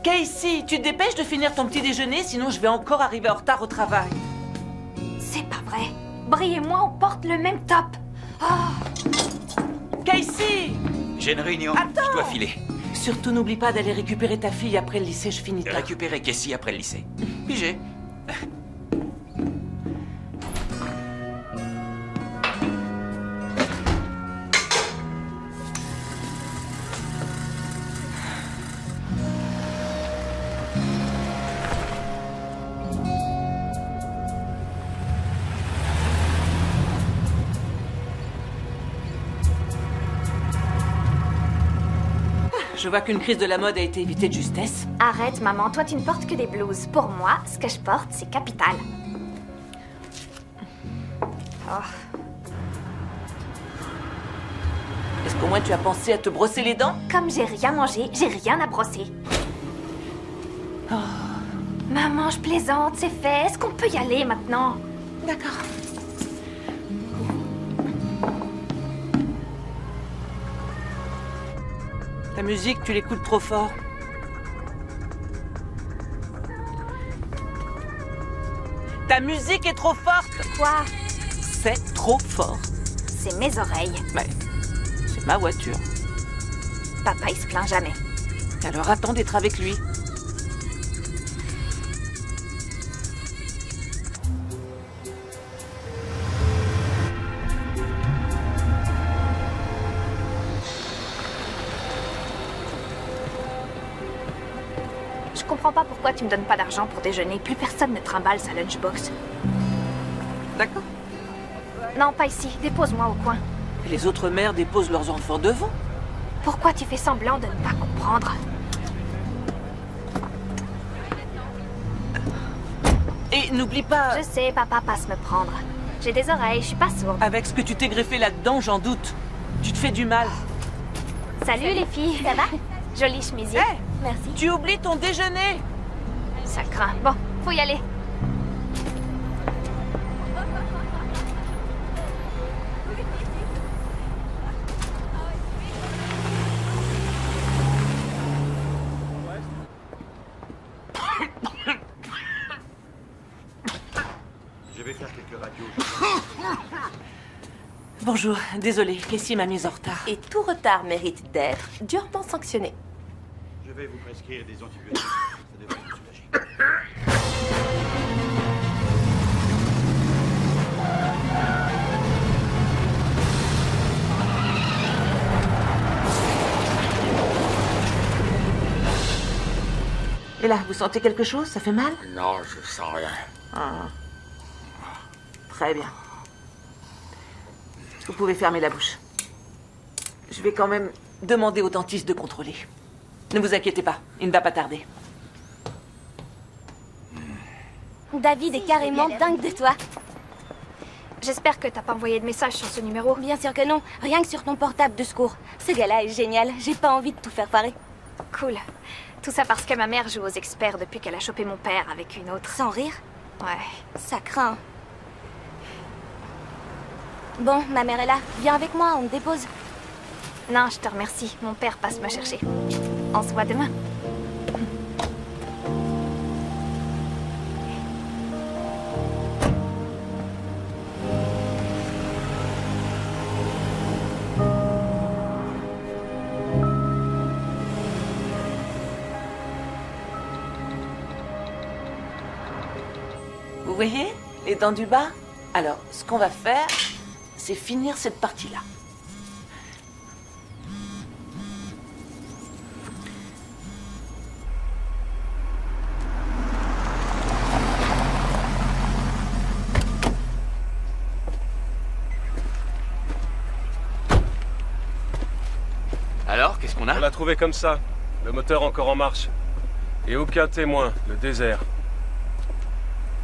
Casey, tu te dépêches de finir ton petit déjeuner, sinon je vais encore arriver en retard au travail. C'est pas vrai. Brie et moi, on porte le même top. Casey! J'ai une réunion, Attends! je dois filer. Surtout n'oublie pas d'aller récupérer ta fille après le lycée, je finis tard. Récupérer Casey après le lycée. Pigé. Je vois qu'une crise de la mode a été évitée de justesse. Arrête, maman, toi tu ne portes que des blouses. Pour moi, ce que je porte, c'est capital. Oh. Est-ce qu'au moins tu as pensé à te brosser les dents? Comme j'ai rien mangé, j'ai rien à brosser. Oh. Maman, je plaisante, c'est fait. Est-ce qu'on peut y aller maintenant? D'accord. Ta musique, tu l'écoutes trop fort. Ta musique est trop forte. Quoi? C'est trop fort. C'est mes oreilles. Mais c'est ma voiture. Papa, il se plaint jamais. Alors attends d'être avec lui. Je comprends pas pourquoi tu me donnes pas d'argent pour déjeuner. Plus personne ne trimballe sa lunchbox. D'accord. Non, pas ici. Dépose-moi au coin. Et les autres mères déposent leurs enfants devant. Pourquoi tu fais semblant de ne pas comprendre? Et n'oublie pas... Je sais, papa passe me prendre. J'ai des oreilles, je suis pas sourde. Avec ce que tu t'es greffé là-dedans, j'en doute. Tu te fais du mal. Salut les filles. Ça va? Jolie chemisier. Hey, merci. tu oublies ton déjeuner. Ça craint. Bon, faut y aller. Je vais faire quelques radios. Bonjour, désolée, Casey m'a mise en retard. Et tout retard mérite d'être durement sanctionné. Je vais vous prescrire des antibiotiques. Ça devrait vous soulager. Et là, vous sentez quelque chose? Ça fait mal? Non, je sens rien. Ah. Très bien. Vous pouvez fermer la bouche. Je vais quand même demander au dentiste de contrôler. Ne vous inquiétez pas, il ne va pas tarder. David est carrément dingue de toi. J'espère que t'as pas envoyé de message sur ce numéro. Bien sûr que non, rien que sur ton portable de secours. Ce gars-là est génial, j'ai pas envie de tout faire pareil. Cool. Tout ça parce que ma mère joue aux experts depuis qu'elle a chopé mon père avec une autre. Sans rire? Ouais. Ça craint. Bon, ma mère est là. Viens avec moi, on te dépose. Non, je te remercie. Mon père passe me chercher. On se voit demain. Vous voyez les dents du bas? Alors, ce qu'on va faire, c'est finir cette partie-là. Alors, qu'est-ce qu'on On a? l'a trouvé comme ça. Le moteur encore en marche. Et aucun témoin, le désert.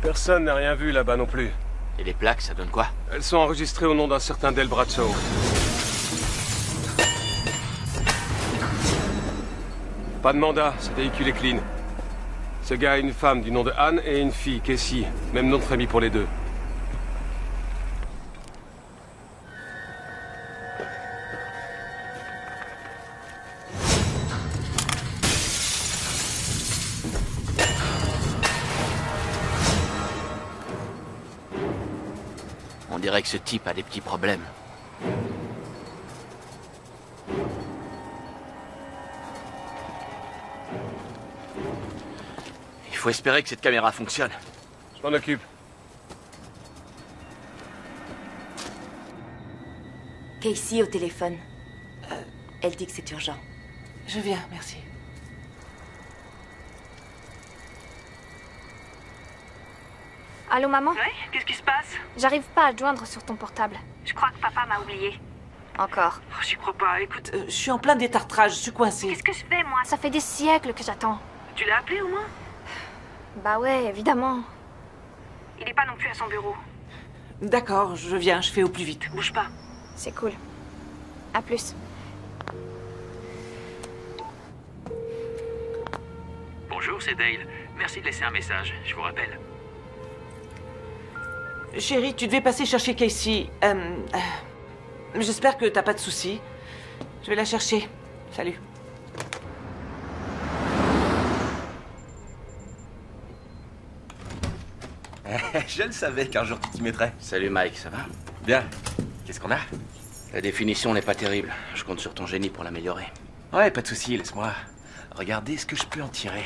Personne n'a rien vu là-bas non plus. Et les plaques, ça donne quoi? Elles sont enregistrées au nom d'un certain Del Braccio. Pas de mandat, ce véhicule est clean. Ce gars a une femme du nom de Anne et une fille, Casey. Même nom de famille pour les deux. On dirait que ce type a des petits problèmes. Il faut espérer que cette caméra fonctionne. Je m'en occupe. Casey au téléphone. Elle dit que c'est urgent. Je viens, merci. Allô, maman? Oui, qu'est-ce qui se passe? J'arrive pas à te joindre sur ton portable. Je crois que papa m'a oublié. Encore. Oh, j'y crois pas. Écoute, je suis en plein détartrage, je suis coincée. Qu'est-ce que je fais, moi? Ça fait des siècles que j'attends. Tu l'as appelé au moins? Bah ouais, évidemment. Il est pas non plus à son bureau. D'accord, je viens, je fais au plus vite. Bouge pas. C'est cool. À plus. Bonjour, c'est Dale. Merci de laisser un message, je vous rappelle. Chérie, tu devais passer chercher Casey. J'espère que t'as pas de soucis. Je vais la chercher. Salut. Je le savais qu'un jour tu t'y mettrais. Salut Mike, ça va? Bien. Qu'est-ce qu'on a? La définition n'est pas terrible. Je compte sur ton génie pour l'améliorer. Ouais, pas de souci, laisse-moi regarder ce que je peux en tirer.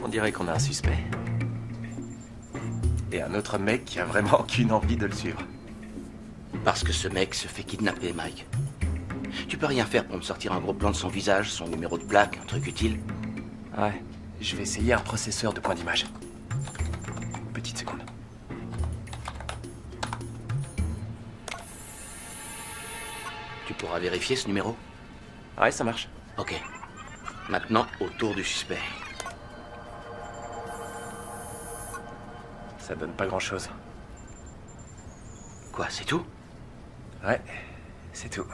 On dirait qu'on a un suspect. Et un autre mec qui a vraiment aucune envie de le suivre. Parce que ce mec se fait kidnapper, Mike. Tu peux rien faire pour me sortir un gros plan de son visage, son numéro de plaque, un truc utile? Ouais. Je vais essayer un processeur de points d'image. Petite seconde. Tu pourras vérifier ce numéro? Ouais, ça marche. Ok. Maintenant, au tour du suspect. Ça donne pas grand-chose. Quoi, c'est tout? Ouais, c'est tout.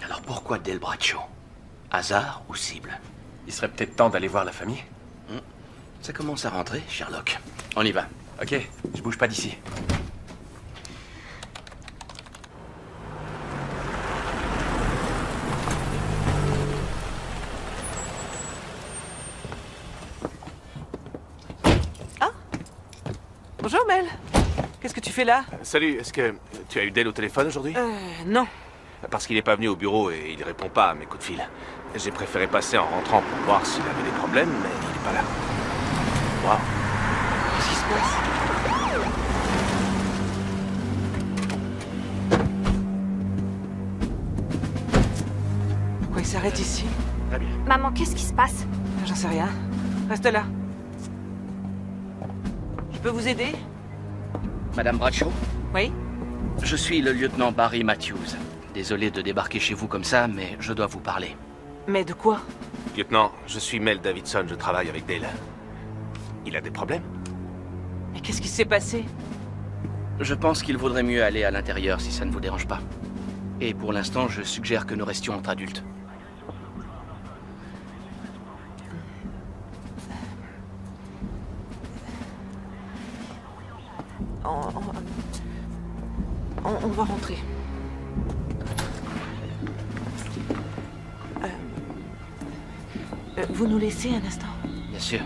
Alors pourquoi Del Braccio? Hasard ou cible? Il serait peut-être temps d'aller voir la famille. Ça commence à rentrer, Sherlock. On y va. Ok, je bouge pas d'ici. Bonjour, Mel. Qu'est-ce que tu fais là? Salut, est-ce que tu as eu Dale au téléphone aujourd'hui? Non. Parce qu'il n'est pas venu au bureau et il répond pas à mes coups de fil. J'ai préféré passer en rentrant pour voir s'il avait des problèmes, mais il n'est pas là. Waouh. Qu'est-ce qui se passe? Pourquoi il s'arrête ici? Très bien. Maman, qu'est-ce qui se passe? J'en sais rien. Reste là. Je peux vous aider? Madame Braccio? Oui? Je suis le lieutenant Barry Matthews. Désolé de débarquer chez vous comme ça, mais je dois vous parler. Mais de quoi? Lieutenant, je suis Mel Davidson, je travaille avec Dale. Il a des problèmes? Mais qu'est-ce qui s'est passé? Je pense qu'il vaudrait mieux aller à l'intérieur si ça ne vous dérange pas. Et pour l'instant, je suggère que nous restions entre adultes. On va rentrer. Vous nous laissez un instant? Bien sûr.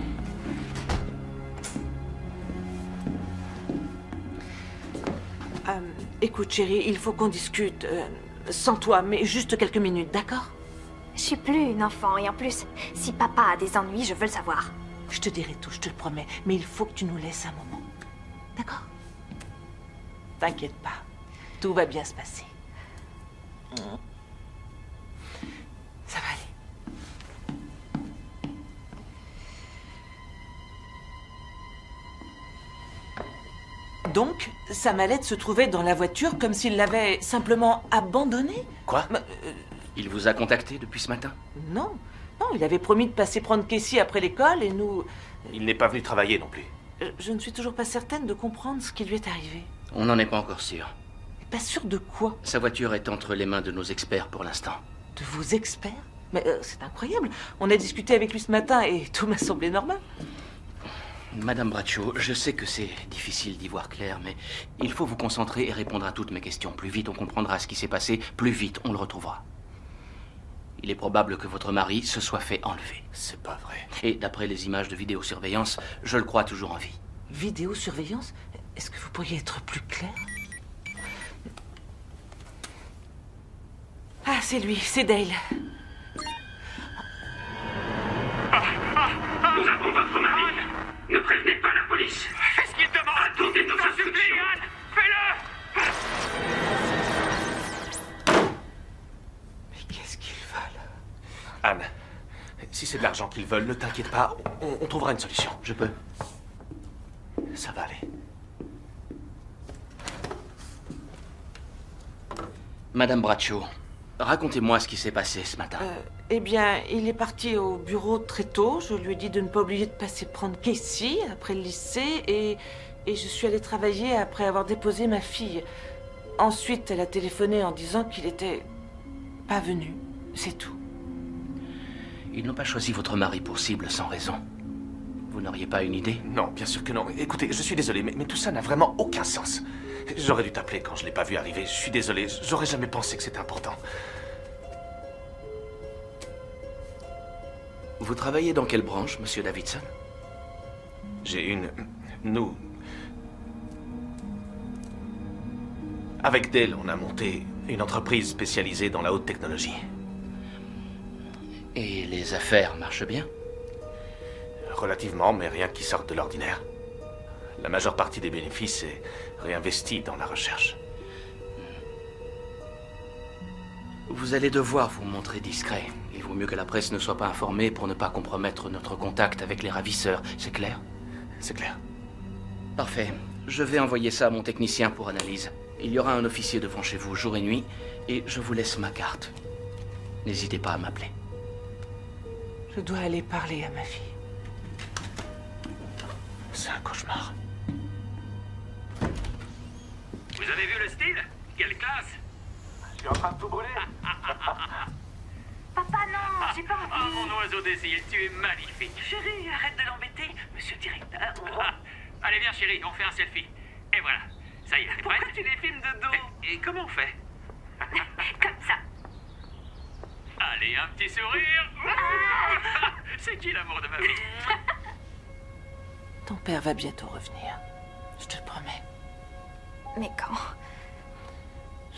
Écoute, chérie, il faut qu'on discute. Sans toi, mais juste quelques minutes, d'accord? Je suis plus une enfant, et en plus, si papa a des ennuis, je veux le savoir. Je te dirai tout, je te le promets. Mais il faut que tu nous laisses un moment. D'accord? T'inquiète pas. Tout va bien se passer. Ça va aller. Donc, sa mallette se trouvait dans la voiture comme s'il l'avait simplement abandonnée? Quoi? Il vous a contacté depuis ce matin? Non. Non, il avait promis de passer prendre Casey après l'école et nous... Il n'est pas venu travailler non plus. Je ne suis toujours pas certaine de comprendre ce qui lui est arrivé. On n'en est pas encore sûr. Pas sûr de quoi? Sa voiture est entre les mains de nos experts pour l'instant. De vos experts? Mais c'est incroyable. On a discuté avec lui ce matin et tout m'a semblé normal. Madame Braccio, je sais que c'est difficile d'y voir clair, mais il faut vous concentrer et répondre à toutes mes questions. Plus vite on comprendra ce qui s'est passé, plus vite on le retrouvera. Il est probable que votre mari se soit fait enlever. C'est pas vrai. Et d'après les images de vidéosurveillance, je le crois toujours en vie. Vidéosurveillance? Est-ce que vous pourriez être plus clair? Ah, c'est lui, c'est Dale. Nous avons votre mari. Ne prévenez pas la police. Qu'est-ce qu'il demande? Attendez nos instructions. Anne, fais-le! Mais qu'est-ce qu'ils veulent? Anne, si c'est de l'argent qu'ils veulent, ne t'inquiète pas, on trouvera une solution. Je peux. Ça va aller. Madame Braccio, racontez-moi ce qui s'est passé ce matin. Eh bien, il est parti au bureau très tôt. Je lui ai dit de ne pas oublier de passer prendre Casey après le lycée et je suis allée travailler après avoir déposé ma fille. Ensuite, elle a téléphoné en disant qu'il était pas venu. C'est tout. Ils n'ont pas choisi votre mari pour cible sans raison. Vous n'auriez pas une idée? Non, bien sûr que non. Écoutez, je suis désolé, mais tout ça n'a vraiment aucun sens. J'aurais dû t'appeler quand je l'ai pas vu arriver. Je suis désolé, j'aurais jamais pensé que c'était important. Vous travaillez dans quelle branche, monsieur Davidson? Nous... Avec Dale, on a monté une entreprise spécialisée dans la haute technologie. Et les affaires marchent bien? Relativement, mais rien qui sorte de l'ordinaire. La majeure partie des bénéfices est réinvestie dans la recherche. Vous allez devoir vous montrer discret. Il vaut mieux que la presse ne soit pas informée pour ne pas compromettre notre contact avec les ravisseurs. C'est clair? C'est clair. Parfait. Je vais envoyer ça à mon technicien pour analyse. Il y aura un officier devant chez vous jour et nuit, et je vous laisse ma carte. N'hésitez pas à m'appeler. Je dois aller parler à ma fille. C'est un cauchemar. Vous avez vu le style? Quelle classe! Je suis en train de tout brûler. Papa, non, j'ai pas Oh, envie. mon oiseau des îles, tu es magnifique. Chérie, arrête de l'embêter. Monsieur le directeur, Allez, viens, chérie, on fait un selfie. Et voilà. Ça y est, t'es prête? tu les filmes de dos? Et comment on fait? Comme ça. Allez, un petit sourire. C'est qui l'amour de ma vie? Ton père va bientôt revenir. Je te le promets. Mais quand?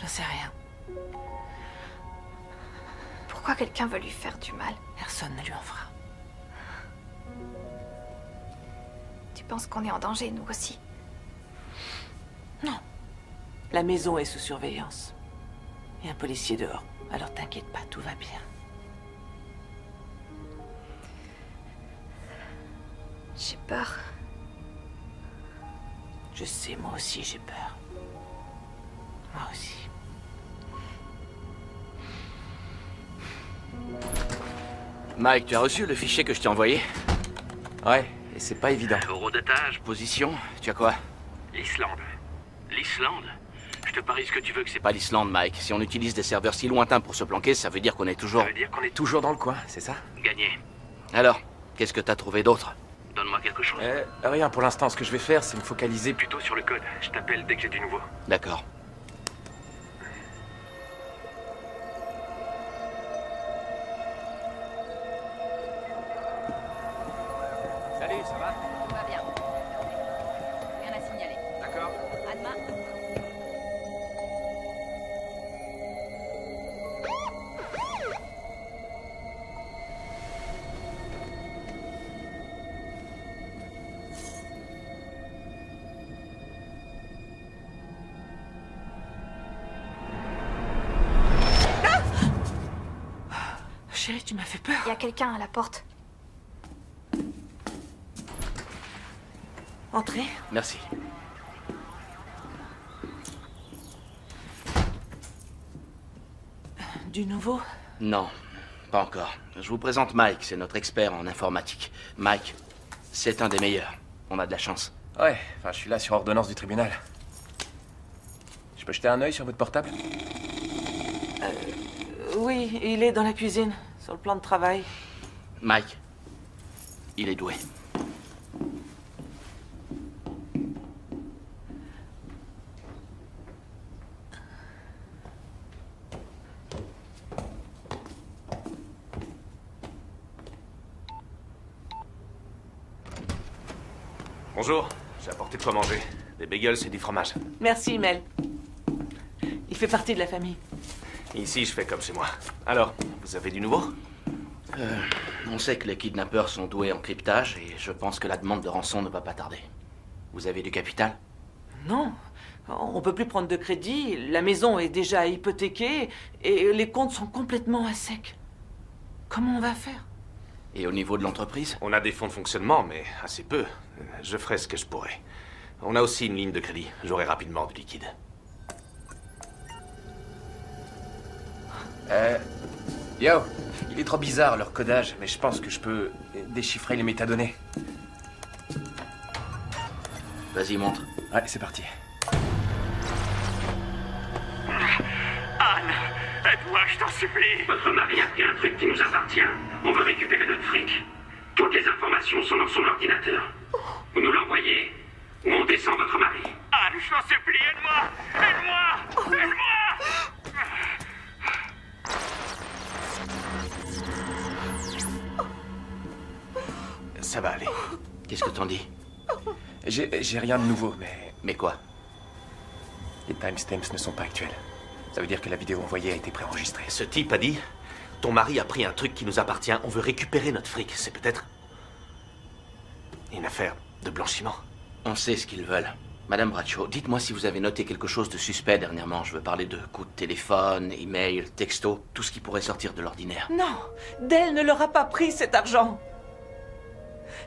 Je sais rien. Pourquoi quelqu'un veut lui faire du mal? Personne ne lui en fera. Tu penses qu'on est en danger, nous aussi? Non. La maison est sous surveillance. Il y a un policier dehors. Alors t'inquiète pas, tout va bien. J'ai peur. Je sais, moi aussi j'ai peur. Moi aussi. Mike, tu as reçu le fichier que je t'ai envoyé? Ouais, et c'est pas évident. Eurodatage, Position, tu as quoi? l'Islande. L'Islande? Je te parie ce que tu veux que c'est C'est pas l'Islande, Mike. Si on utilise des serveurs si lointains pour se planquer, ça veut dire qu'on est toujours... Ça veut dire qu'on est Toujours dans le coin, c'est ça? gagné. Alors, qu'est-ce que t'as trouvé d'autre? Donne-moi quelque chose? Rien pour l'instant. Ce que je vais faire, c'est me focaliser Plutôt sur le code. Je t'appelle dès que j'ai du nouveau. D'accord. Salut, ça va? Tout va bien. Rien à signaler. D'accord. À demain. Chérie, tu m'as fait peur. Il y a quelqu'un à la porte. Entrez. Merci. Du nouveau? Non, pas encore. Je vous présente Mike, c'est notre expert en informatique. Mike, c'est un des meilleurs. On a de la chance. Ouais, enfin, je suis là sur ordonnance du tribunal. Je peux jeter un œil sur votre portable? Oui, il est dans la cuisine, sur le plan de travail. Mike, il est doué. Bonjour, j'ai apporté de quoi manger. Des bagels et du fromage. Merci, Mel. Il fait partie de la famille. Ici, je fais comme chez moi. Alors, vous avez du nouveau? On sait que les kidnappeurs sont doués en cryptage et je pense que la demande de rançon ne va pas tarder. Vous avez du capital? Non, on peut plus prendre de crédit, la maison est déjà hypothéquée et les comptes sont complètement à sec. Comment on va faire? Et au niveau de l'entreprise? On a des fonds de fonctionnement, mais assez peu. Je ferai ce que je pourrai. On a aussi une ligne de crédit. J'aurai rapidement du liquide. Yo, il est trop bizarre leur codage, mais je pense que je peux déchiffrer les métadonnées. Vas-y, montre. Ouais, c'est parti. Anne, aide-moi, je t'en supplie. Votre mari a pris un truc qui nous appartient. On veut récupérer notre fric. Toutes les informations sont dans son ordinateur. Vous nous l'envoyez, ou on descend votre mari. Anne, je t'en supplie, aide-moi. Aide-moi. Aide-moi. Ça va aller. Qu'est-ce que t'en dis? J'ai rien de nouveau, mais Mais quoi? les timestamps ne sont pas actuels. Ça veut dire que la vidéo envoyée a été préenregistrée. Ce type a dit, ton mari a pris un truc qui nous appartient, on veut récupérer notre fric. C'est peut-être une affaire de blanchiment. On sait ce qu'ils veulent. Madame Bradshaw, dites-moi si vous avez noté quelque chose de suspect dernièrement. Je veux parler de coups de téléphone, email, texto, tout ce qui pourrait sortir de l'ordinaire. Non, Dell ne leur a pas pris cet argent.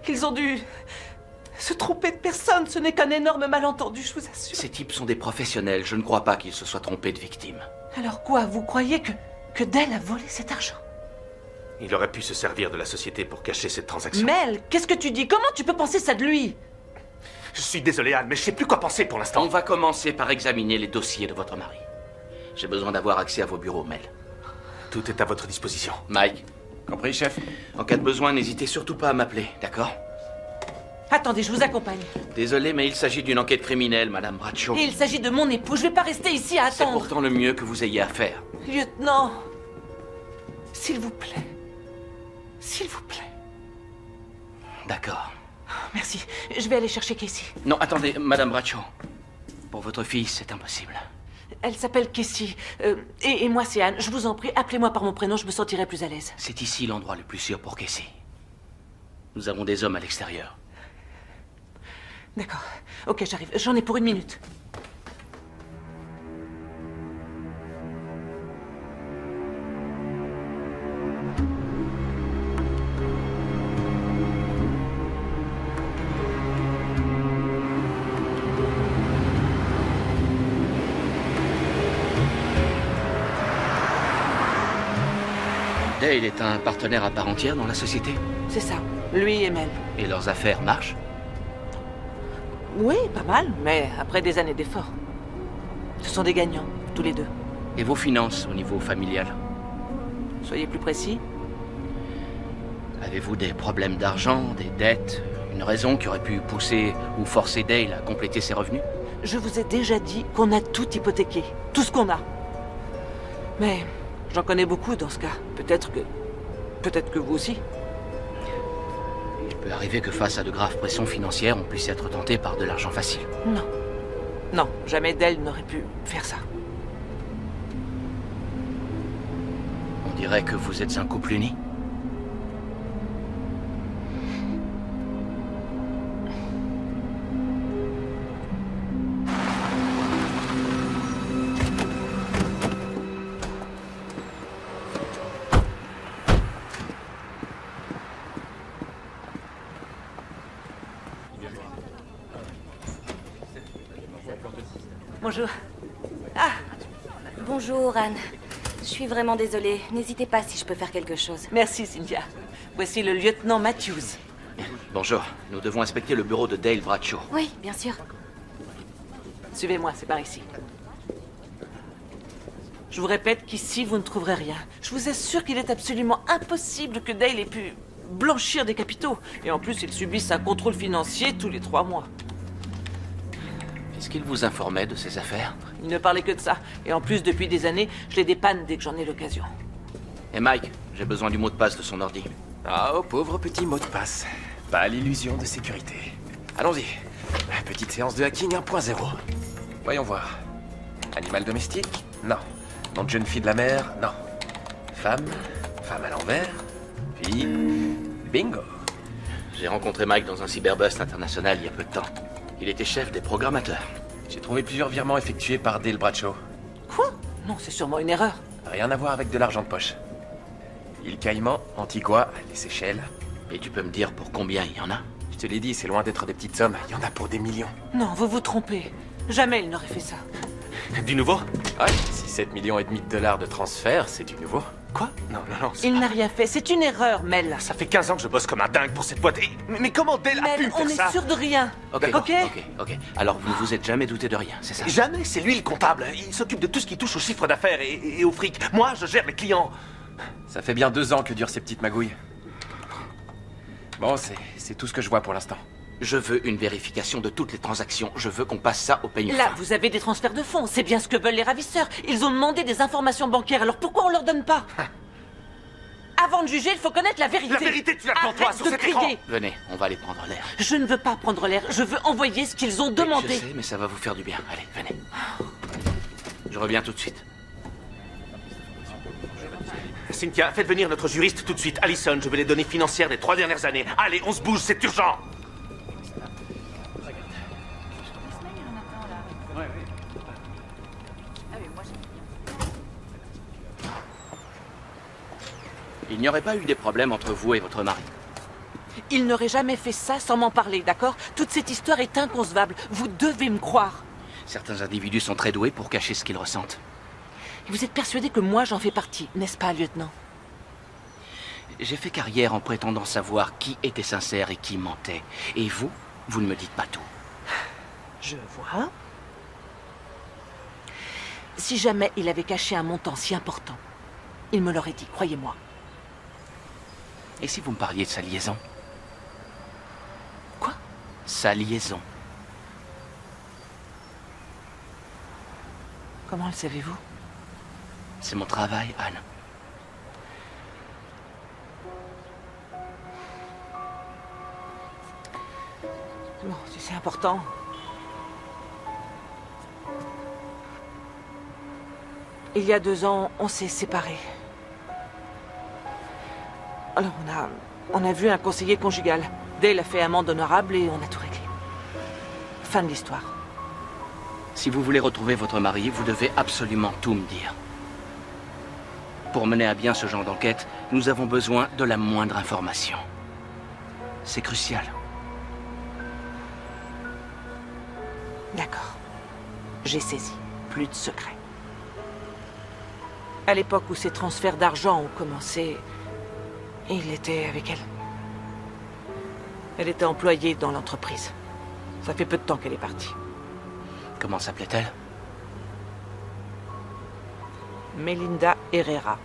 Ils ont dû se tromper de personne, ce n'est qu'un énorme malentendu, je vous assure. Ces types sont des professionnels, je ne crois pas qu'ils se soient trompés de victime. Alors quoi, vous croyez que Dell a volé cet argent? Il aurait pu se servir de la société pour cacher cette transaction. Mel, qu'est-ce que tu dis? Comment tu peux penser ça de lui? Je suis désolé, Anne, mais je sais plus quoi penser pour l'instant. On va commencer par examiner les dossiers de votre mari. J'ai besoin d'avoir accès à vos bureaux, Mel. Tout est à votre disposition. Mike, Compris, chef? en cas de besoin, n'hésitez surtout pas à m'appeler, d'accord? Attendez, je vous accompagne. Désolé, mais il s'agit d'une enquête criminelle, Madame Bradshaw. Et il s'agit de mon époux, je vais pas rester ici à C'est attendre. pourtant le mieux que vous ayez à faire. Lieutenant, s'il vous plaît. S'il vous plaît. D'accord. Merci, je vais aller chercher Casey. Non, attendez, Madame Bradshaw. Pour votre fille, c'est impossible. Elle s'appelle Casey. Et moi, c'est Anne. Je vous en prie, appelez-moi par mon prénom, je me sentirai plus à l'aise. C'est ici l'endroit le plus sûr pour Casey. Nous avons des hommes à l'extérieur. D'accord. Ok, j'arrive. J'en ai pour 1 minute. Dale est un partenaire à part entière dans la société. C'est ça. Lui et Mel. Et leurs affaires marchent. Oui, pas mal, mais après des années d'efforts. Ce sont des gagnants, tous les deux. Et vos finances au niveau familial? Soyez plus précis. Avez-vous des problèmes d'argent, des dettes, Une raison qui aurait pu pousser ou forcer Dale à compléter ses revenus? Je vous ai déjà dit qu'on a tout hypothéqué. Tout ce qu'on a. Mais j'en connais beaucoup dans ce cas. Peut-être que vous aussi. Il peut arriver que face à de graves pressions financières, on puisse être tenté par de l'argent facile. Non. Non, jamais Dale n'aurait pu faire ça. On dirait que vous êtes un couple uni. Bonjour. Bonjour, Anne. Je suis vraiment désolée. N'hésitez pas si je peux faire quelque chose. Merci, Cynthia. Voici le lieutenant Matthews. Bonjour, nous devons inspecter le bureau de Dale Bradshaw. Oui, bien sûr. Suivez-moi, c'est par ici. Je vous répète qu'ici, vous ne trouverez rien. Je vous assure qu'il est absolument impossible que Dale ait pu blanchir des capitaux. Et en plus, il subisse un contrôle financier tous les 3 mois. Est-ce qu'il vous informait de ses affaires? Il ne parlait que de ça. Et en plus, depuis des années, je les dépanne dès que j'en ai l'occasion. Et Mike, j'ai besoin du mot de passe de son ordi. Oh, pauvre petit mot de passe. Pas l'illusion de sécurité. Allons-y. Petite séance de hacking 1.0. Voyons voir. Animal domestique? Non. Nom de jeune fille de la mer? Non. Femme? Femme à l'envers? Fille? Bingo. J'ai rencontré Mike dans un cyberbust international il y a peu de temps. Il était chef des programmateurs. J'ai trouvé plusieurs virements effectués par Dale Bradshaw. Quoi? Non, c'est sûrement une erreur. Rien à voir avec de l'argent de poche. Île Caïman, Antigua, les Seychelles. Et tu peux me dire pour combien il y en a? Je te l'ai dit, c'est loin d'être des petites sommes. Il y en a pour des millions. Non, vous vous trompez. Jamais il n'aurait fait ça. Du nouveau? Ouais, si 7,5 millions de dollars de transfert, c'est du nouveau. Quoi? Non. Il n'a rien fait. C'est une erreur, Mel. Ça fait 15 ans que je bosse comme un dingue pour cette boîte. Mais comment Dale a pu Mel, me faire on ça? est sûr de rien. Ok. Alors, vous ne vous êtes jamais douté de rien, c'est ça? Jamais, c'est lui le comptable. Il s'occupe de tout ce qui touche au chiffre d'affaires et au fric. Moi, je gère les clients. Ça fait bien 2 ans que durent ces petites magouilles. Bon, c'est tout ce que je vois pour l'instant. Je veux une vérification de toutes les transactions. Je veux qu'on passe ça au peigne fin. Là, vous avez des transferts de fonds. C'est bien ce que veulent les ravisseurs. Ils ont demandé des informations bancaires. Alors pourquoi on leur donne pas? Avant de juger, il faut connaître la vérité. La vérité, tu la prends toi Arrête sur de cet crier. écran. Venez, on va aller prendre l'air. Je ne veux pas prendre l'air. Je veux envoyer ce qu'ils ont demandé. Je sais, mais ça va vous faire du bien. Allez, venez. Je reviens tout de suite. Cynthia, faites venir notre juriste tout de suite. Allison, je veux les données financières des 3 dernières années. Allez, on se bouge, c'est urgent. Il n'y aurait pas eu des problèmes entre vous et votre mari? Il n'aurait jamais fait ça sans m'en parler, d'accord? Toute cette histoire est inconcevable. Vous devez me croire. Certains individus sont très doués pour cacher ce qu'ils ressentent. Et vous êtes persuadé que moi j'en fais partie, n'est-ce pas, lieutenant? J'ai fait carrière en prétendant savoir qui était sincère et qui mentait. Et vous, vous ne me dites pas tout. Je vois. Si jamais il avait caché un montant si important, il me l'aurait dit, croyez-moi. Et si vous me parliez de sa liaison? Quoi? Sa liaison. Comment le savez-vous? C'est mon travail, Anne. Bon, si c'est important. Il y a 2 ans, on s'est séparés. Alors, on a vu un conseiller conjugal. Dale a fait amende honorable et on a tout réglé. Fin de l'histoire. Si vous voulez retrouver votre mari, vous devez absolument tout me dire. Pour mener à bien ce genre d'enquête, nous avons besoin de la moindre information. C'est crucial. D'accord. J'ai saisi. Plus de secrets. À l'époque où ces transferts d'argent ont commencé, il était avec elle. Elle était employée dans l'entreprise. Ça fait peu de temps qu'elle est partie. Comment s'appelait-elle? Melinda Herrera.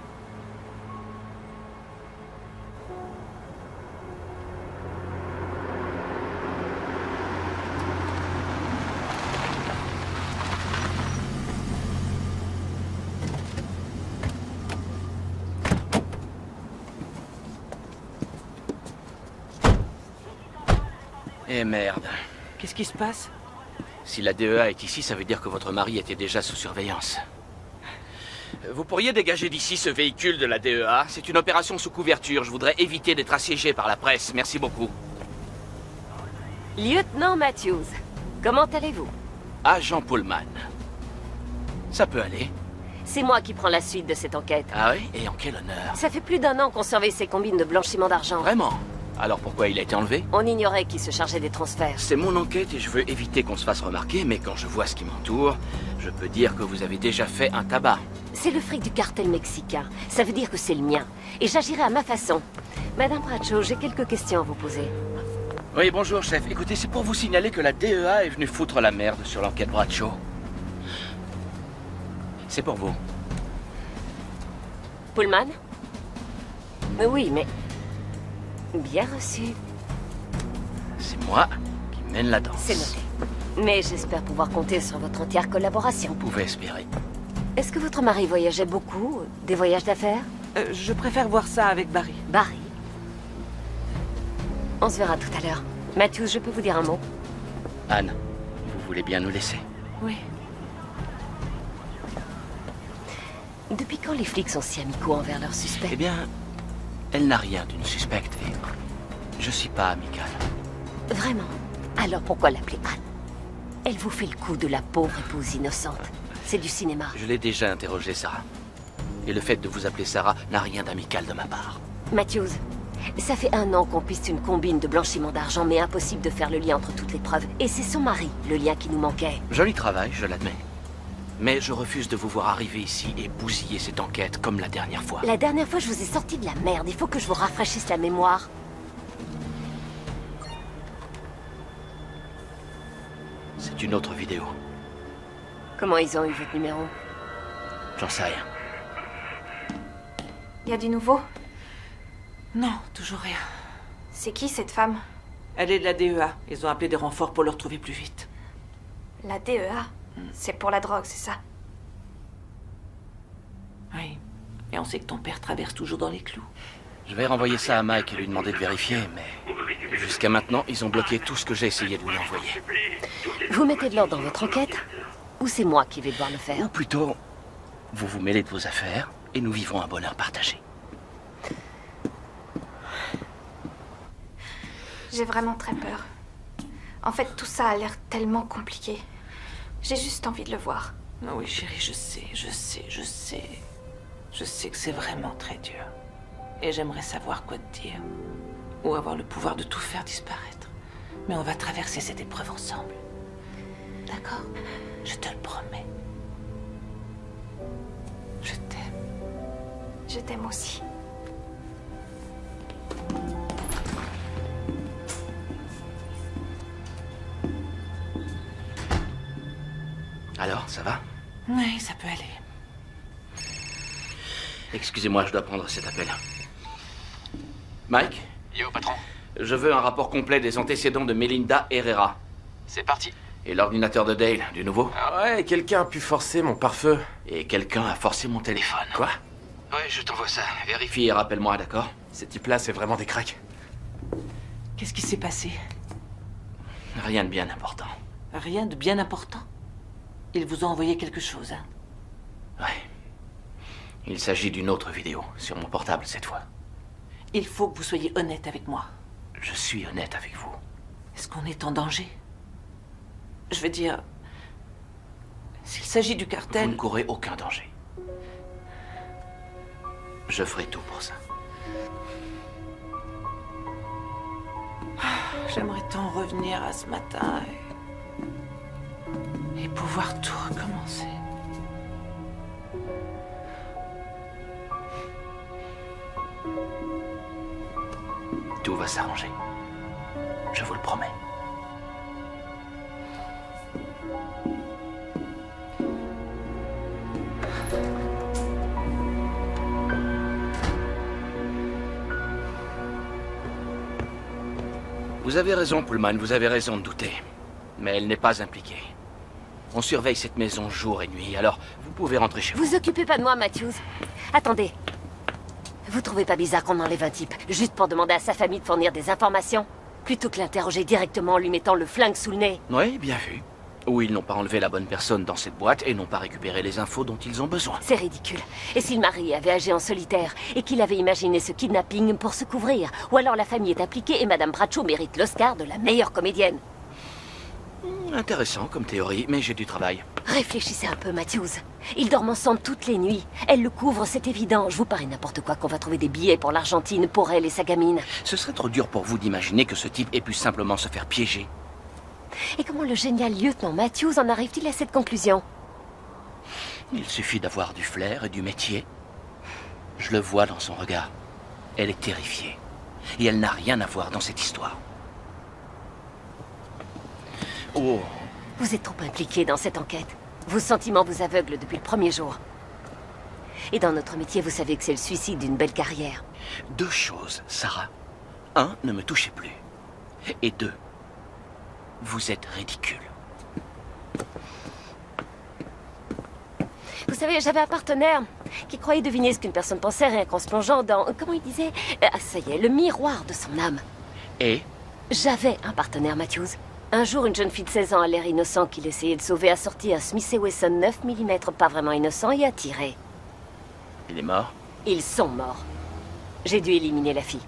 Eh merde. Qu'est-ce qui se passe? Si la DEA est ici, ça veut dire que votre mari était déjà sous surveillance. Vous pourriez dégager d'ici ce véhicule de la DEA? C'est une opération sous couverture. Je voudrais éviter d'être assiégé par la presse. Merci beaucoup. Lieutenant Matthews, comment allez-vous? Agent Pullman. Ça peut aller. C'est moi qui prends la suite de cette enquête. Ah oui? Et en quel honneur? Ça fait plus d'1 an qu'on surveille ces combines de blanchiment d'argent. Vraiment? Alors pourquoi il a été enlevé? On ignorait qui se chargeait des transferts. C'est mon enquête et je veux éviter qu'on se fasse remarquer, mais quand je vois ce qui m'entoure, je peux dire que vous avez déjà fait un tabac. C'est le fric du cartel mexicain. Ça veut dire que c'est le mien. Et j'agirai à ma façon. Madame Bradshaw, j'ai quelques questions à vous poser. Oui, bonjour, chef. Écoutez, c'est pour vous signaler que la DEA est venue foutre la merde sur l'enquête Bradshaw. C'est pour vous. Pullman? Oui, mais... Bien reçu. C'est moi qui mène la danse. C'est noté. Mais j'espère pouvoir compter sur votre entière collaboration. Vous pouvez espérer. Est-ce que votre mari voyageait beaucoup? Des voyages d'affaires? Je préfère voir ça avec Barry. Barry? On se verra tout à l'heure. Matthews, je peux vous dire un mot? Anne, vous voulez bien nous laisser? Oui. Depuis quand les flics sont si amicaux envers leurs suspects? Eh bien, elle n'a rien d'une suspecte et je suis pas amical. Vraiment? Alors pourquoi l'appeler Anne? Elle vous fait le coup de la pauvre épouse innocente. C'est du cinéma. Je l'ai déjà interrogé, Sarah. Et le fait de vous appeler Sarah n'a rien d'amical de ma part. Matthews, ça fait 1 an qu'on piste une combine de blanchiment d'argent, mais impossible de faire le lien entre toutes les preuves. Et c'est son mari, le lien qui nous manquait. Joli travail, je l'admets. Mais je refuse de vous voir arriver ici et bousiller cette enquête comme la dernière fois. La dernière fois, je vous ai sorti de la merde. Il faut que je vous rafraîchisse la mémoire. C'est une autre vidéo. Comment ils ont eu votre numéro? J'en sais rien. Y a du nouveau? Non, toujours rien. C'est qui cette femme? Elle est de la DEA. Ils ont appelé des renforts pour le retrouver plus vite. La DEA? C'est pour la drogue, c'est ça? Oui. Et on sait que ton père traverse toujours dans les clous. Je vais renvoyer ça à Mike et lui demander de vérifier, mais jusqu'à maintenant, ils ont bloqué tout ce que j'ai essayé de lui envoyer. Vous mettez de l'ordre dans votre enquête? Ou c'est moi qui vais devoir le faire? Ou plutôt, vous vous mêlez de vos affaires et nous vivons un bonheur partagé. J'ai vraiment très peur. En fait, tout ça a l'air tellement compliqué. J'ai juste envie de le voir. Ah oui, chérie, je sais. Je sais que c'est vraiment très dur. Et j'aimerais savoir quoi te dire. Ou avoir le pouvoir de tout faire disparaître. Mais on va traverser cette épreuve ensemble. D'accord? Je te le promets. Je t'aime. Je t'aime aussi. Alors, ça va? Oui, ça peut aller. Excusez-moi, je dois prendre cet appel. Mike? Yo, patron. Je veux un rapport complet des antécédents de Melinda Herrera. C'est parti. Et l'ordinateur de Dale, du nouveau? Ah ouais, quelqu'un a pu forcer mon pare-feu. Et quelqu'un a forcé mon téléphone. Quoi? Ouais, je t'envoie ça. Vérifie et rappelle-moi, d'accord? Ces types-là, c'est vraiment des cracks. Qu'est-ce qui s'est passé? Rien de bien important. Rien de bien important? Ils vous ont envoyé quelque chose, hein? Ouais. Il s'agit d'une autre vidéo, sur mon portable cette fois. Il faut que vous soyez honnête avec moi. Je suis honnête avec vous. Est-ce qu'on est en danger? Je veux dire, s'il s'agit du cartel... Vous ne courez aucun danger. Je ferai tout pour ça. J'aimerais tant revenir à ce matin et pouvoir tout recommencer. Tout va s'arranger. Je vous le promets. Vous avez raison, Pullman, vous avez raison de douter. Mais elle n'est pas impliquée. On surveille cette maison jour et nuit, alors vous pouvez rentrer chez vous. Vous occupez pas de moi, Matthews. Attendez. Vous trouvez pas bizarre qu'on enlève un type juste pour demander à sa famille de fournir des informations? plutôt que l'interroger directement en lui mettant le flingue sous le nez. Oui, bien vu. Ou ils n'ont pas enlevé la bonne personne dans cette boîte et n'ont pas récupéré les infos dont ils ont besoin. C'est ridicule. Et si le mari avait agi en solitaire et qu'il avait imaginé ce kidnapping pour se couvrir? Ou alors la famille est impliquée et Madame Bradshaw mérite l'Oscar de la meilleure comédienne. Intéressant comme théorie, mais j'ai du travail. Réfléchissez un peu, Matthews. Ils dorment ensemble toutes les nuits. Elle le couvre, c'est évident. Je vous parie n'importe quoi qu'on va trouver des billets pour l'Argentine, pour elle et sa gamine. Ce serait trop dur pour vous d'imaginer que ce type ait pu simplement se faire piéger. Et comment le génial lieutenant Matthews en arrive-t-il à cette conclusion? Il suffit d'avoir du flair et du métier. Je le vois dans son regard. Elle est terrifiée. Et elle n'a rien à voir dans cette histoire. Oh. Vous êtes trop impliqué dans cette enquête. Vos sentiments vous aveuglent depuis le premier jour. Et dans notre métier, vous savez que c'est le suicide d'une belle carrière. 2 choses, Sarah. 1, ne me touchez plus. Et 2, vous êtes ridicule. Vous savez, j'avais un partenaire qui croyait deviner ce qu'une personne pensait rien qu'en se plongeant dans... Comment il disait? Ah, ça y est, le miroir de son âme. Et? J'avais un partenaire, Matthews. Un jour, une jeune fille de 16 ans à l'air innocent qu'il essayait de sauver a sorti un Smith & Wesson 9 mm pas vraiment innocent et a tiré. Il est mort? Ils sont morts. J'ai dû éliminer la fille.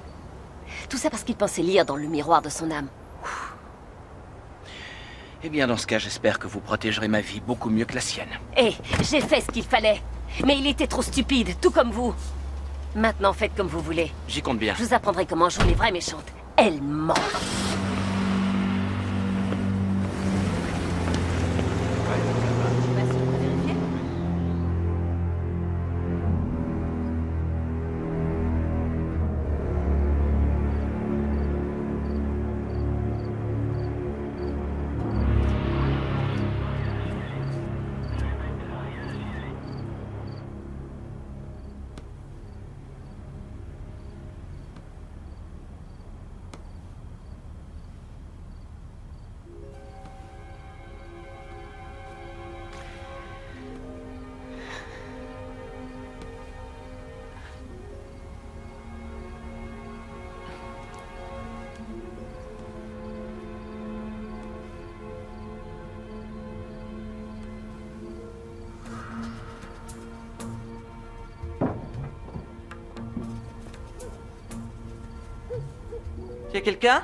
Tout ça parce qu'il pensait lire dans le miroir de son âme. Eh bien, dans ce cas, j'espère que vous protégerez ma vie beaucoup mieux que la sienne. Eh, j'ai fait ce qu'il fallait. Mais il était trop stupide, tout comme vous. Maintenant, faites comme vous voulez. J'y compte bien. Je vous apprendrai comment jouer les vraies méchantes. Elle ment. Y a quelqu'un?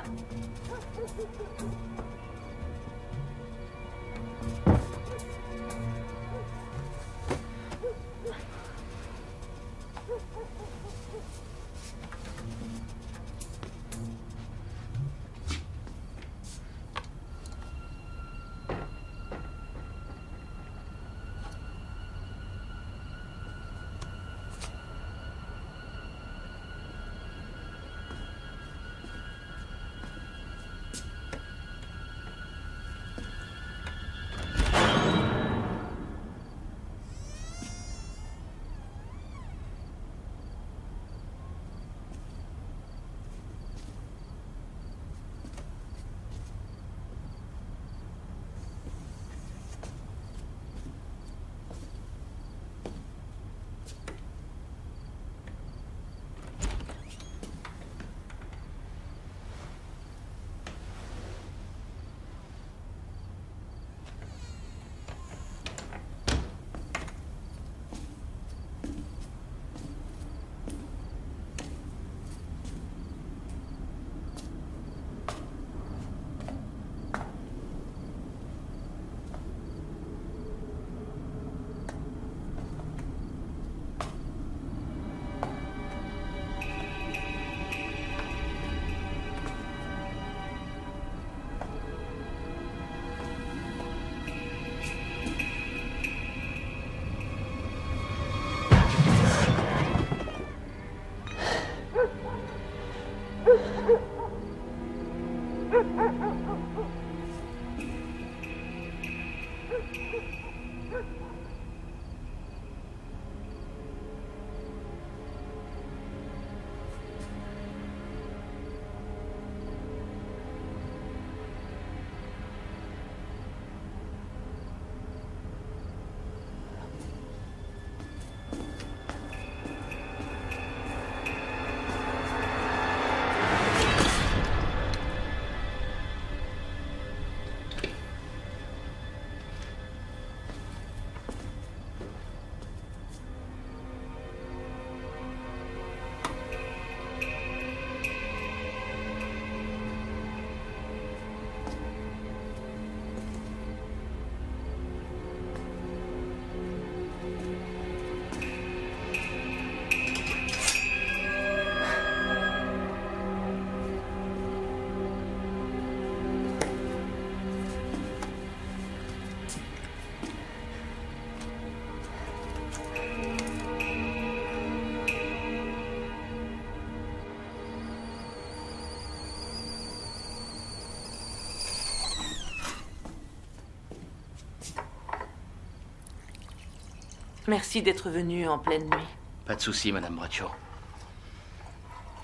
Merci d'être venu en pleine nuit. Pas de souci, Madame Braccio.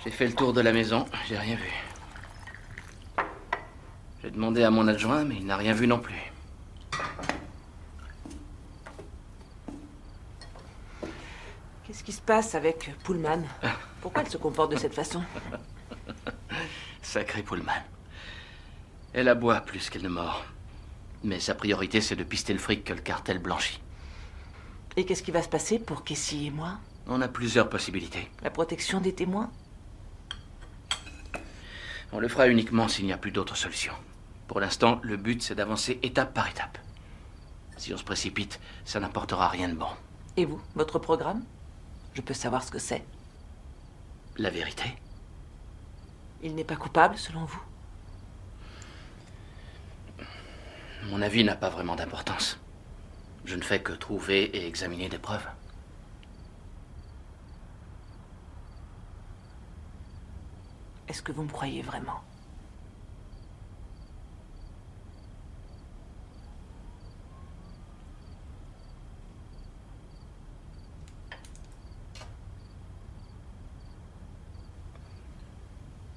J'ai fait le tour de la maison, j'ai rien vu. J'ai demandé à mon adjoint, mais il n'a rien vu non plus. Qu'est-ce qui se passe avec Pullman? Pourquoi elle se comporte de cette façon? Sacré Pullman. Elle aboie plus qu'elle ne mord. Mais sa priorité, c'est de pister le fric que le cartel blanchit. Et qu'est-ce qui va se passer pour Casey et moi? On a plusieurs possibilités. La protection des témoins? On le fera uniquement s'il n'y a plus d'autres solutions. Pour l'instant, le but, c'est d'avancer étape par étape. Si on se précipite, ça n'apportera rien de bon. Et vous, votre programme? Je peux savoir ce que c'est. La vérité? Il n'est pas coupable, selon vous? Mon avis n'a pas vraiment d'importance. Je ne fais que trouver et examiner des preuves. Est-ce que vous me croyez vraiment?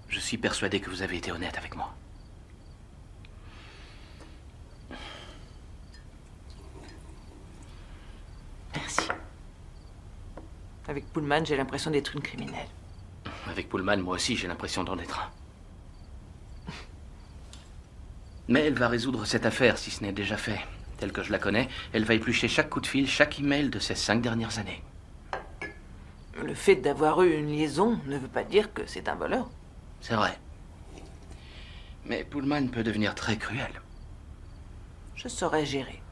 Je suis persuadé que vous avez été honnête avec moi. Merci. Avec Pullman, j'ai l'impression d'être une criminelle. Avec Pullman, moi aussi, j'ai l'impression d'en être un. Mais elle va résoudre cette affaire, si ce n'est déjà fait. Telle que je la connais, elle va éplucher chaque coup de fil, chaque email de ces 5 dernières années. Le fait d'avoir eu une liaison ne veut pas dire que c'est un voleur. C'est vrai. Mais Pullman peut devenir très cruel. Je saurais gérer.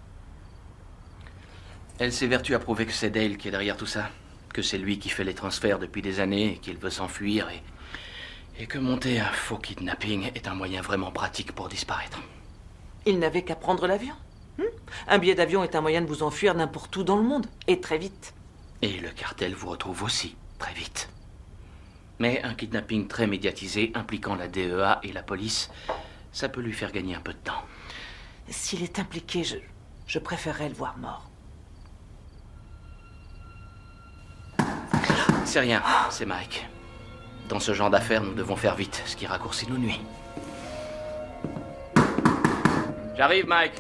Elle s'évertue à prouver que c'est Dale qui est derrière tout ça. Que c'est lui qui fait les transferts depuis des années, et qu'il veut s'enfuir, et que monter un faux kidnapping est un moyen vraiment pratique pour disparaître. Il n'avait qu'à prendre l'avion. Un billet d'avion est un moyen de vous enfuir n'importe où dans le monde, et très vite. Et le cartel vous retrouve aussi, très vite. Mais un kidnapping très médiatisé, impliquant la DEA et la police, ça peut lui faire gagner un peu de temps. S'il est impliqué, je préférerais le voir mort. C'est rien, c'est Mike. Dans ce genre d'affaires, nous devons faire vite, ce qui raccourcit nos nuits. J'arrive, Mike.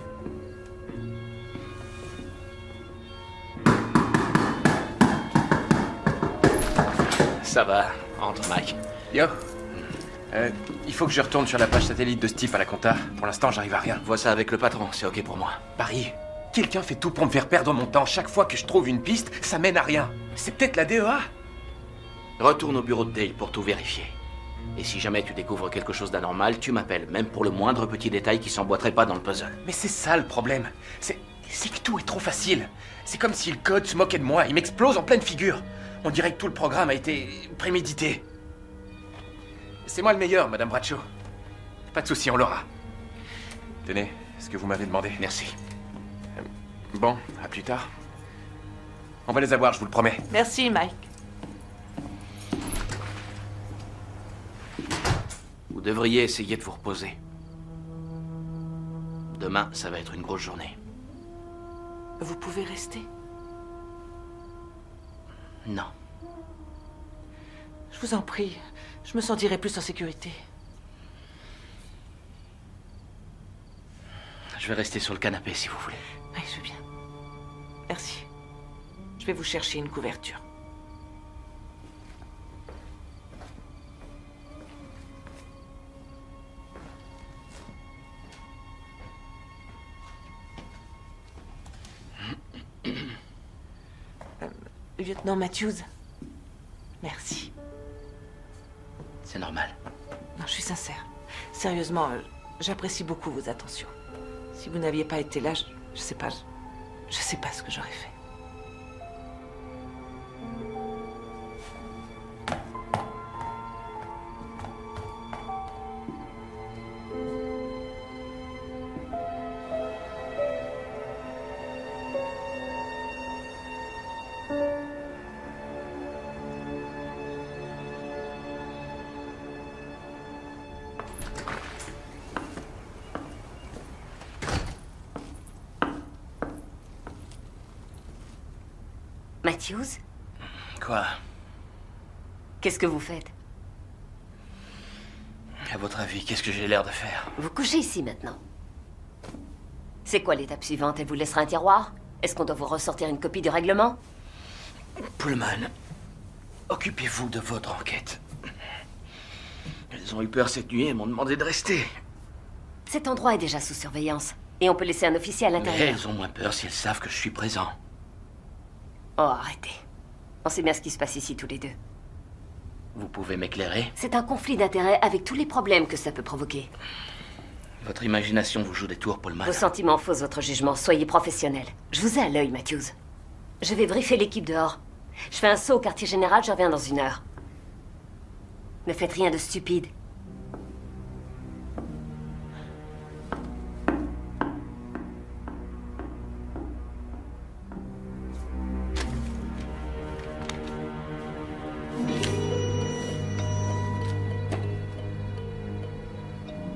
Ça va, entre, Mike. Yo. Il faut que je retourne sur la page satellite de ce type à la compta. Pour l'instant, j'arrive à rien. Vois ça avec le patron, c'est ok pour moi. Barry, quelqu'un fait tout pour me faire perdre mon temps. Chaque fois que je trouve une piste, ça mène à rien. C'est peut-être la DEA. Retourne au bureau de Dale pour tout vérifier. Et si jamais tu découvres quelque chose d'anormal, tu m'appelles, même pour le moindre petit détail qui s'emboîterait pas dans le puzzle. Mais c'est ça le problème. C'est que tout est trop facile. C'est comme si le code se moquait de moi. Il m'explose en pleine figure. On dirait que tout le programme a été prémédité. C'est moi le meilleur, Madame Braccio. Pas de souci, on l'aura. Tenez, ce que vous m'avez demandé. Merci. Bon, à plus tard. On va les avoir, je vous le promets. Merci, Mike. Vous devriez essayer de vous reposer. Demain, ça va être une grosse journée. Vous pouvez rester? Non. Je vous en prie. Je me sentirai plus en sécurité. Je vais rester sur le canapé si vous voulez. Oui, je veux bien. Merci. Je vais vous chercher une couverture. Lieutenant Matthews, merci. C'est normal. Non, je suis sincère. Sérieusement, j'apprécie beaucoup vos attentions. Si vous n'aviez pas été là, je sais pas ce que j'aurais fait. Matthews? Quoi? Qu'est-ce que vous faites? À votre avis, qu'est-ce que j'ai l'air de faire? Vous couchez ici maintenant. C'est quoi l'étape suivante? Elle vous laissera un tiroir? Est-ce qu'on doit vous ressortir une copie du règlement? Pullman, occupez-vous de votre enquête. Elles ont eu peur cette nuit et m'ont demandé de rester. Cet endroit est déjà sous surveillance. Et on peut laisser un officier à Mais l'intérieur. elles ont moins peur si elles savent que je suis présent. Oh, arrêtez. On sait bien ce qui se passe ici tous les deux. Vous pouvez m'éclairer? C'est un conflit d'intérêts avec tous les problèmes que ça peut provoquer. Votre imagination vous joue des tours, Pullman. Vos sentiments faussent votre jugement. Soyez professionnel. Je vous ai à l'œil, Matthews. Je vais briefer l'équipe dehors. Je fais un saut au quartier général, je reviens dans 1 heure. Ne faites rien de stupide.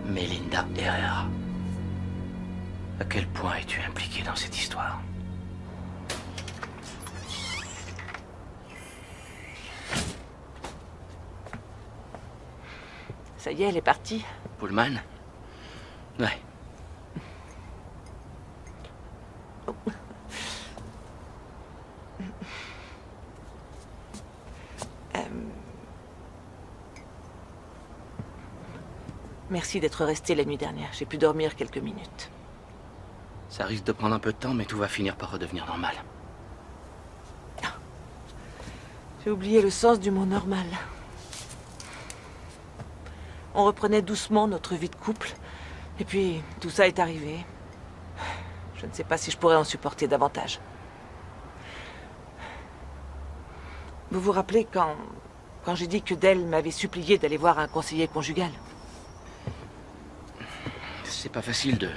Melinda Herrera. À quel point es-tu impliquée dans cette histoire? Ça y est, elle est partie. Pullman? Ouais. Merci d'être resté la nuit dernière. J'ai pu dormir quelques minutes. Ça risque de prendre un peu de temps, mais tout va finir par redevenir normal. J'ai oublié le sens du mot normal. On reprenait doucement notre vie de couple. Et puis, tout ça est arrivé. Je ne sais pas si je pourrais en supporter davantage. Vous vous rappelez quand j'ai dit que Dell m'avait supplié d'aller voir un conseiller conjugal? C'est pas facile de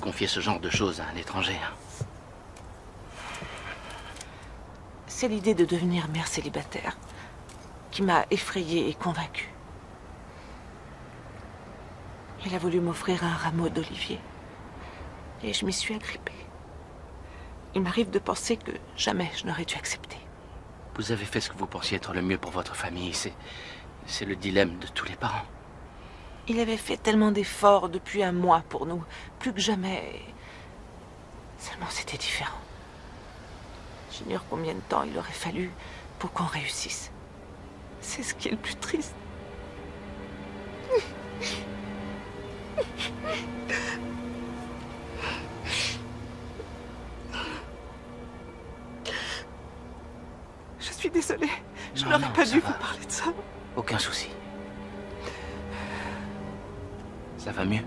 confier ce genre de choses à un étranger. C'est l'idée de devenir mère célibataire qui m'a effrayée et convaincue. Il a voulu m'offrir un rameau d'olivier. Et je m'y suis agrippée. Il m'arrive de penser que jamais je n'aurais dû accepter. Vous avez fait ce que vous pensiez être le mieux pour votre famille. C'est le dilemme de tous les parents. Il avait fait tellement d'efforts depuis un mois pour nous. Plus que jamais. Seulement c'était différent. J'ignore combien de temps il aurait fallu pour qu'on réussisse. C'est ce qui est le plus triste. Je suis désolée. Je n'aurais pas dû vous parler de ça. Aucun souci. Ça va mieux?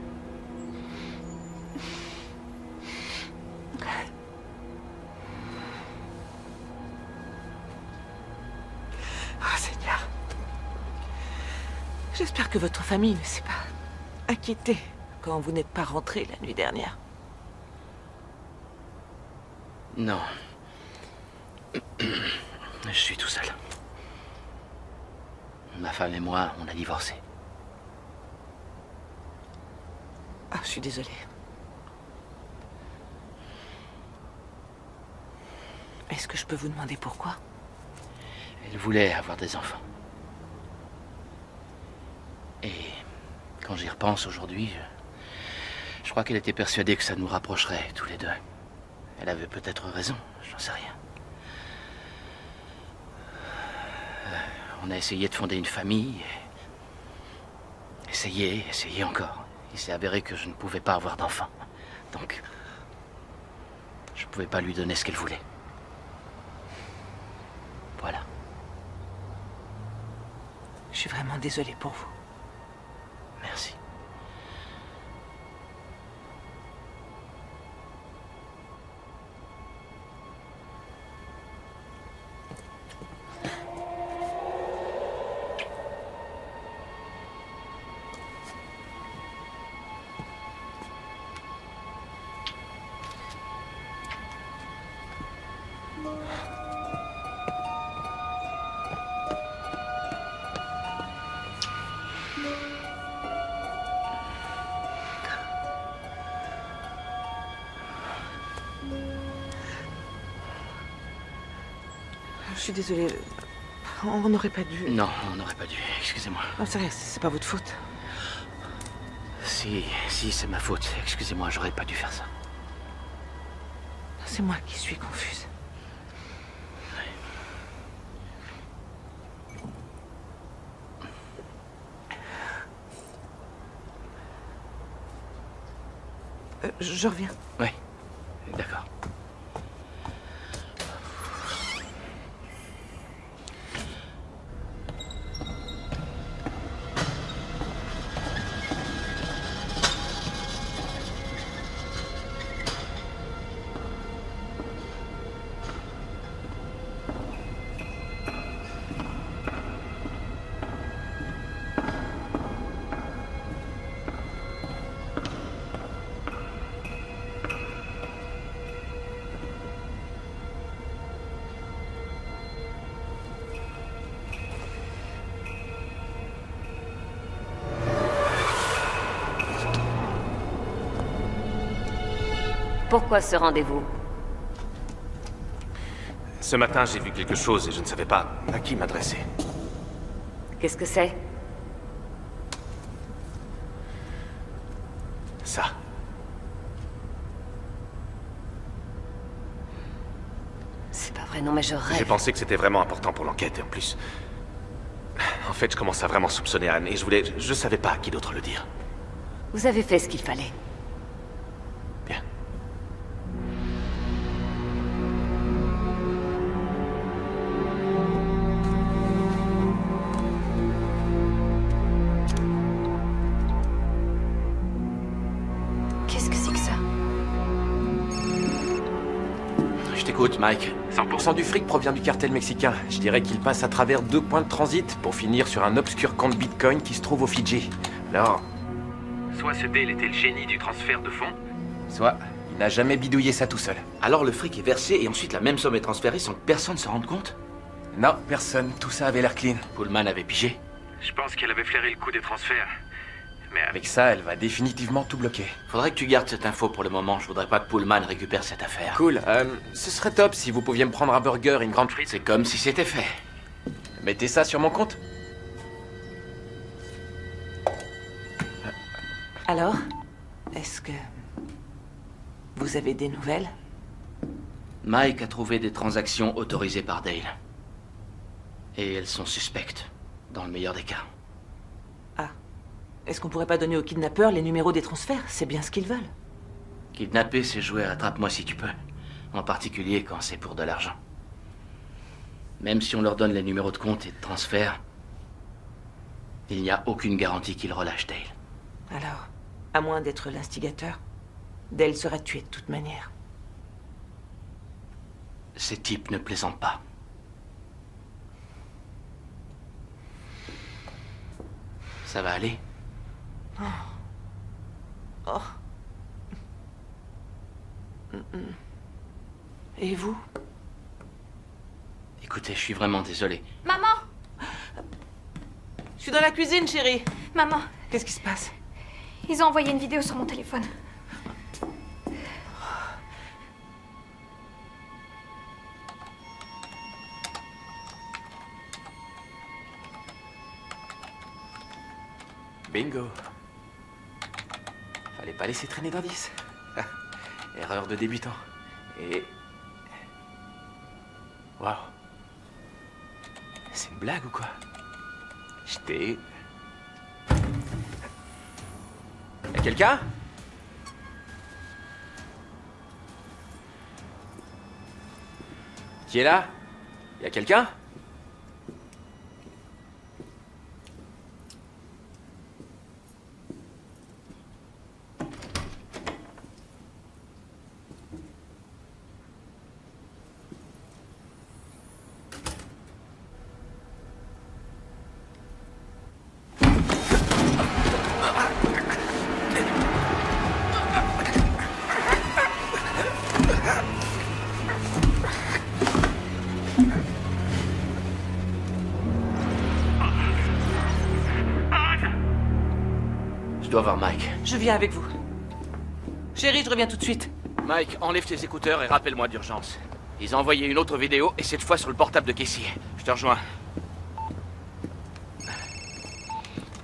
Oh Seigneur. J'espère que votre famille ne s'est pas inquiétée quand vous n'êtes pas rentré la nuit dernière. Non. Je suis tout seul. Ma femme et moi, on a divorcé. Ah, je suis désolée. Est-ce que je peux vous demander pourquoi? Elle voulait avoir des enfants. Et quand j'y repense aujourd'hui, je crois qu'elle était persuadée que ça nous rapprocherait tous les deux. Elle avait peut-être raison, j'en sais rien. On a essayé de fonder une famille. Essayé encore. Il s'est avéré que je ne pouvais pas avoir d'enfant. Donc, je ne pouvais pas lui donner ce qu'elle voulait. Voilà. Je suis vraiment désolée pour vous. Merci. suis désolée. On n'aurait pas dû... Non, on n'aurait pas dû. Excusez-moi. Non, c'est rien, c'est pas votre faute. Si, c'est ma faute. Excusez-moi, j'aurais pas dû faire ça. C'est moi qui suis confuse. Je reviens. Oui, d'accord. Pourquoi ce rendez-vous? Ce matin, j'ai vu quelque chose et je ne savais pas à qui m'adresser. Qu'est-ce que c'est? Ça. C'est pas vrai, non mais je rêve. J'ai pensé que c'était vraiment important pour l'enquête et en plus... En fait, je commence à vraiment soupçonner Anne et je savais pas à qui d'autre le dire. Vous avez fait ce qu'il fallait. Bien. Qu'est-ce que c'est que ça? Je t'écoute, Mike. 100% du fric provient du cartel mexicain. Je dirais qu'il passe à travers 2 points de transit pour finir sur un obscur compte Bitcoin qui se trouve aux Fidji. Alors... Soit ce Dale était le génie du transfert de fonds, soit il n'a jamais bidouillé ça tout seul. Alors le fric est versé et ensuite la même somme est transférée sans que personne se rende compte? Non, personne. Tout ça avait l'air clean. Pullman avait pigé? je pense qu'elle avait flairé le coup des transferts. Mais Avec ça, elle va définitivement tout bloquer. Faudrait que tu gardes cette info pour le moment. Je voudrais pas que Pullman récupère cette affaire. Cool. Ce serait top si vous pouviez me prendre un burger et une grande frite. C'est comme si c'était fait. Mettez ça sur mon compte. Alors, est-ce que... vous avez des nouvelles? Mike a trouvé des transactions autorisées par Dale. Et elles sont suspectes, dans le meilleur des cas. Ah. Est-ce qu'on pourrait pas donner aux kidnappeurs les numéros des transferts? C'est bien ce qu'ils veulent. Kidnapper, c'est jouer à attrape-moi si tu peux. En particulier quand c'est pour de l'argent. Même si on leur donne les numéros de compte et de transfert, il n'y a aucune garantie qu'ils relâchent Dale. Alors, à moins d'être l'instigateur, Dale sera tué de toute manière. Ces types ne plaisantent pas. Ça va aller? Oh. Et vous? Écoutez, je suis vraiment désolé. Maman! Je suis dans la cuisine, chérie. Maman, Qu'est-ce qui se passe? ils ont envoyé une vidéo sur mon téléphone. Bingo. Fallait pas laisser traîner d'indices. Erreur de débutant. Et... Waouh. C'est une blague ou quoi? J'étais... Y'a quelqu'un? Qui est là? Y'a quelqu'un? Je dois voir Mike. Je viens avec vous. Chérie, je reviens tout de suite. Mike, enlève tes écouteurs et rappelle-moi d'urgence. Ils ont envoyé une autre vidéo, et cette fois sur le portable de Casey. Je te rejoins.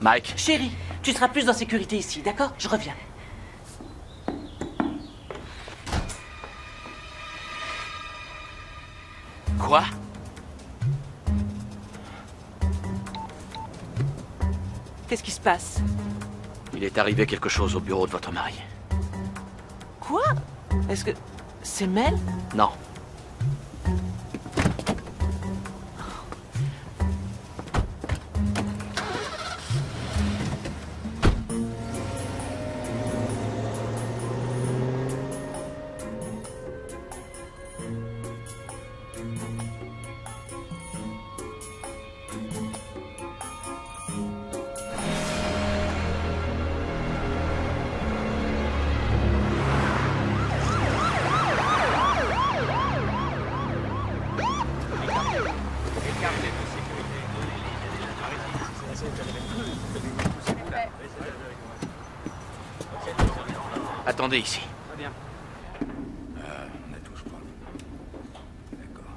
Mike. Chérie, tu seras plus en sécurité ici, d'accord? Je reviens. Quoi? Qu'est-ce qui se passe? Il est arrivé quelque chose au bureau de votre mari. Quoi? Est-ce que... c'est Mel? Non. Attendez ici. Très bien. On a tout, je crois. D'accord.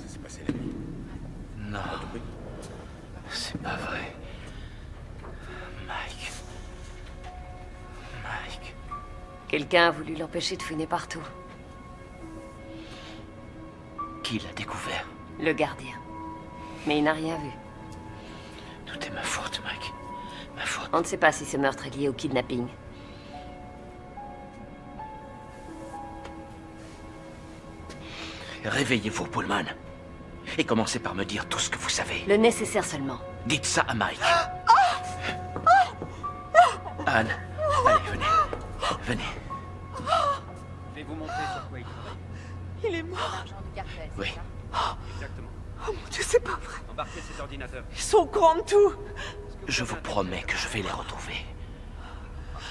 Ça s'est passé la nuit. Non. C'est pas vrai. Mike. Mike. Quelqu'un a voulu l'empêcher de fouiner partout. Qui l'a découvert? Le gardien. Mais il n'a rien vu. Tout est ma faute, Mike. Ma faute. On ne sait pas si ce meurtre est lié au kidnapping. Réveillez-vous, Pullman. Et commencez par me dire tout ce que vous savez. Le nécessaire seulement. Dites ça à Mike. Anne, allez, venez. Venez. Je vais vous montrer sur quoi il travaille. Il est mort. Agent du cartel, Oui. c'est ça? Exactement. Oh mon Dieu, c'est pas vrai. Embarquez cet ordinateur. Ils sont au courant de tout. Je vous promets que je vais les retrouver.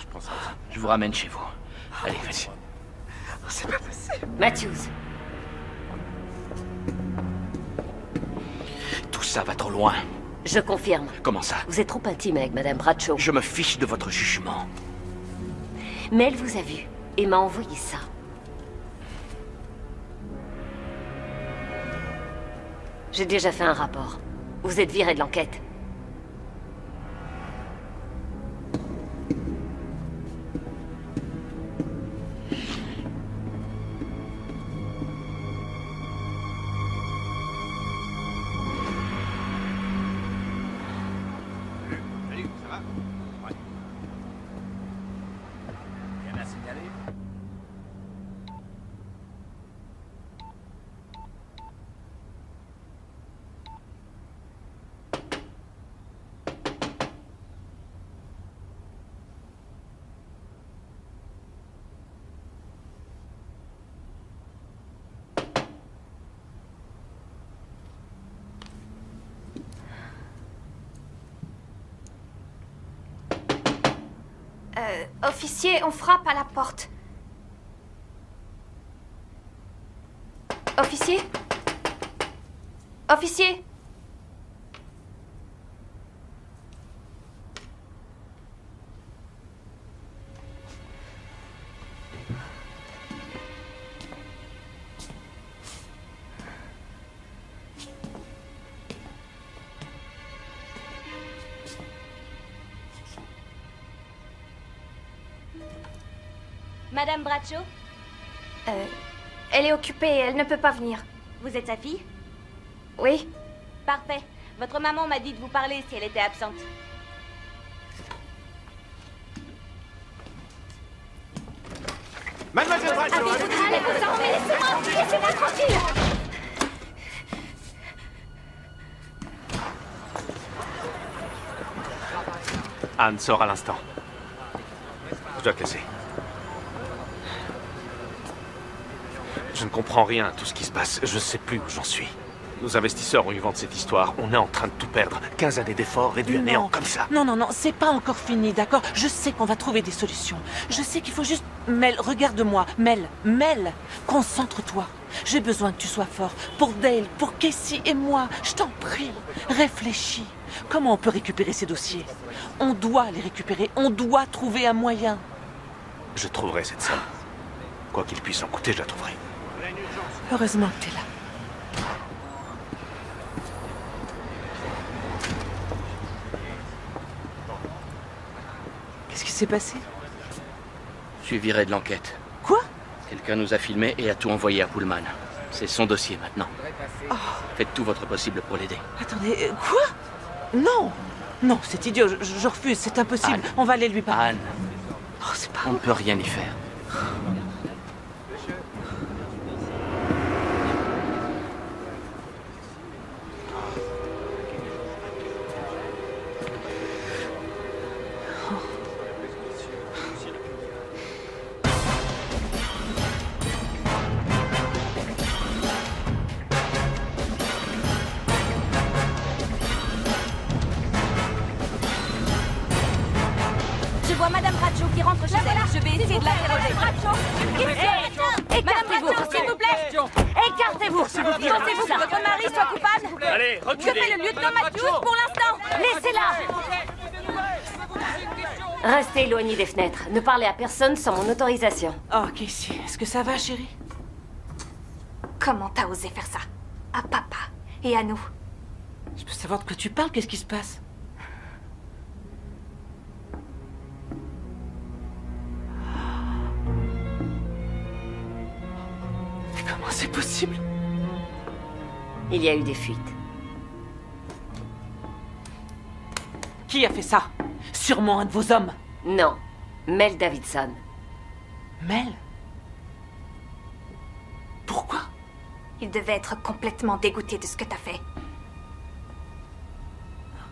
Je pense à ça. Je vous ramène chez vous. Allez, venez. C'est pas possible. Matthews. Tout ça va trop loin. Je confirme. Comment ça? Vous êtes trop intime avec Madame Bradshaw. Je me fiche de votre jugement. Mais elle vous a vu et m'a envoyé ça. J'ai déjà fait un rapport. Vous êtes viré de l'enquête. Salut, ça va? Ouais. Rien à signaler? Officier, on frappe à la porte. Officier? Officier? Madame Bradshaw, Elle est occupée, elle ne peut pas venir. vous êtes sa fille? Oui? Parfait. Votre maman m'a dit de vous parler si elle était absente. Mademoiselle Bradshaw, Allez-vous-en, mais laissez-moi tranquille! Anne sort à l'instant. Je dois te laisser. Je ne comprends rien à tout ce qui se passe. Je ne sais plus où j'en suis. Nos investisseurs ont eu vent de cette histoire. On est en train de tout perdre. 15 années d'efforts réduits à néant comme ça. Non, c'est pas encore fini, d'accord? Je sais qu'on va trouver des solutions. Je sais qu'il faut juste... Mel, regarde-moi. Mel, concentre-toi. J'ai besoin que tu sois fort. Pour Dale, pour Casey et moi. Je t'en prie, réfléchis. Comment on peut récupérer ces dossiers? On doit les récupérer. On doit trouver un moyen. Je trouverai cette somme. Quoi qu'il puisse en coûter, je la trouverai. Heureusement que t'es là. Qu'est-ce qui s'est passé? Je suis viré de l'enquête. Quoi? Quelqu'un nous a filmé et a tout envoyé à Pullman. C'est son dossier maintenant. Oh. Faites tout votre possible pour l'aider. Attendez, quoi? Non! Non, c'est idiot, je refuse, c'est impossible. Anne. On va aller lui parler. Anne, Oh, c'est pas... on ne peut rien y faire. Je vois Madame Bradshaw qui rentre chez elle. Je vais essayer de l'interroger. Écartez-vous, s'il vous plaît. Écartez-vous, s'il vous plaît. Pensez-vous que votre mari soit coupable? Allez, Que reculez. fait le lieutenant Matthews pour l'instant? Laissez-la. Restez éloignés des fenêtres. Ne parlez à personne sans mon autorisation. Oh, Casey, est-ce que ça va, chérie? Comment t'as osé faire ça? À papa et à nous. Je peux savoir de quoi tu parles? Qu'est-ce qui se passe? Mais comment c'est possible? Il y a eu des fuites. Qui a fait ça? Sûrement un de vos hommes. Non, Mel Davidson. Mel? Pourquoi? Il devait être complètement dégoûté de ce que t'as fait.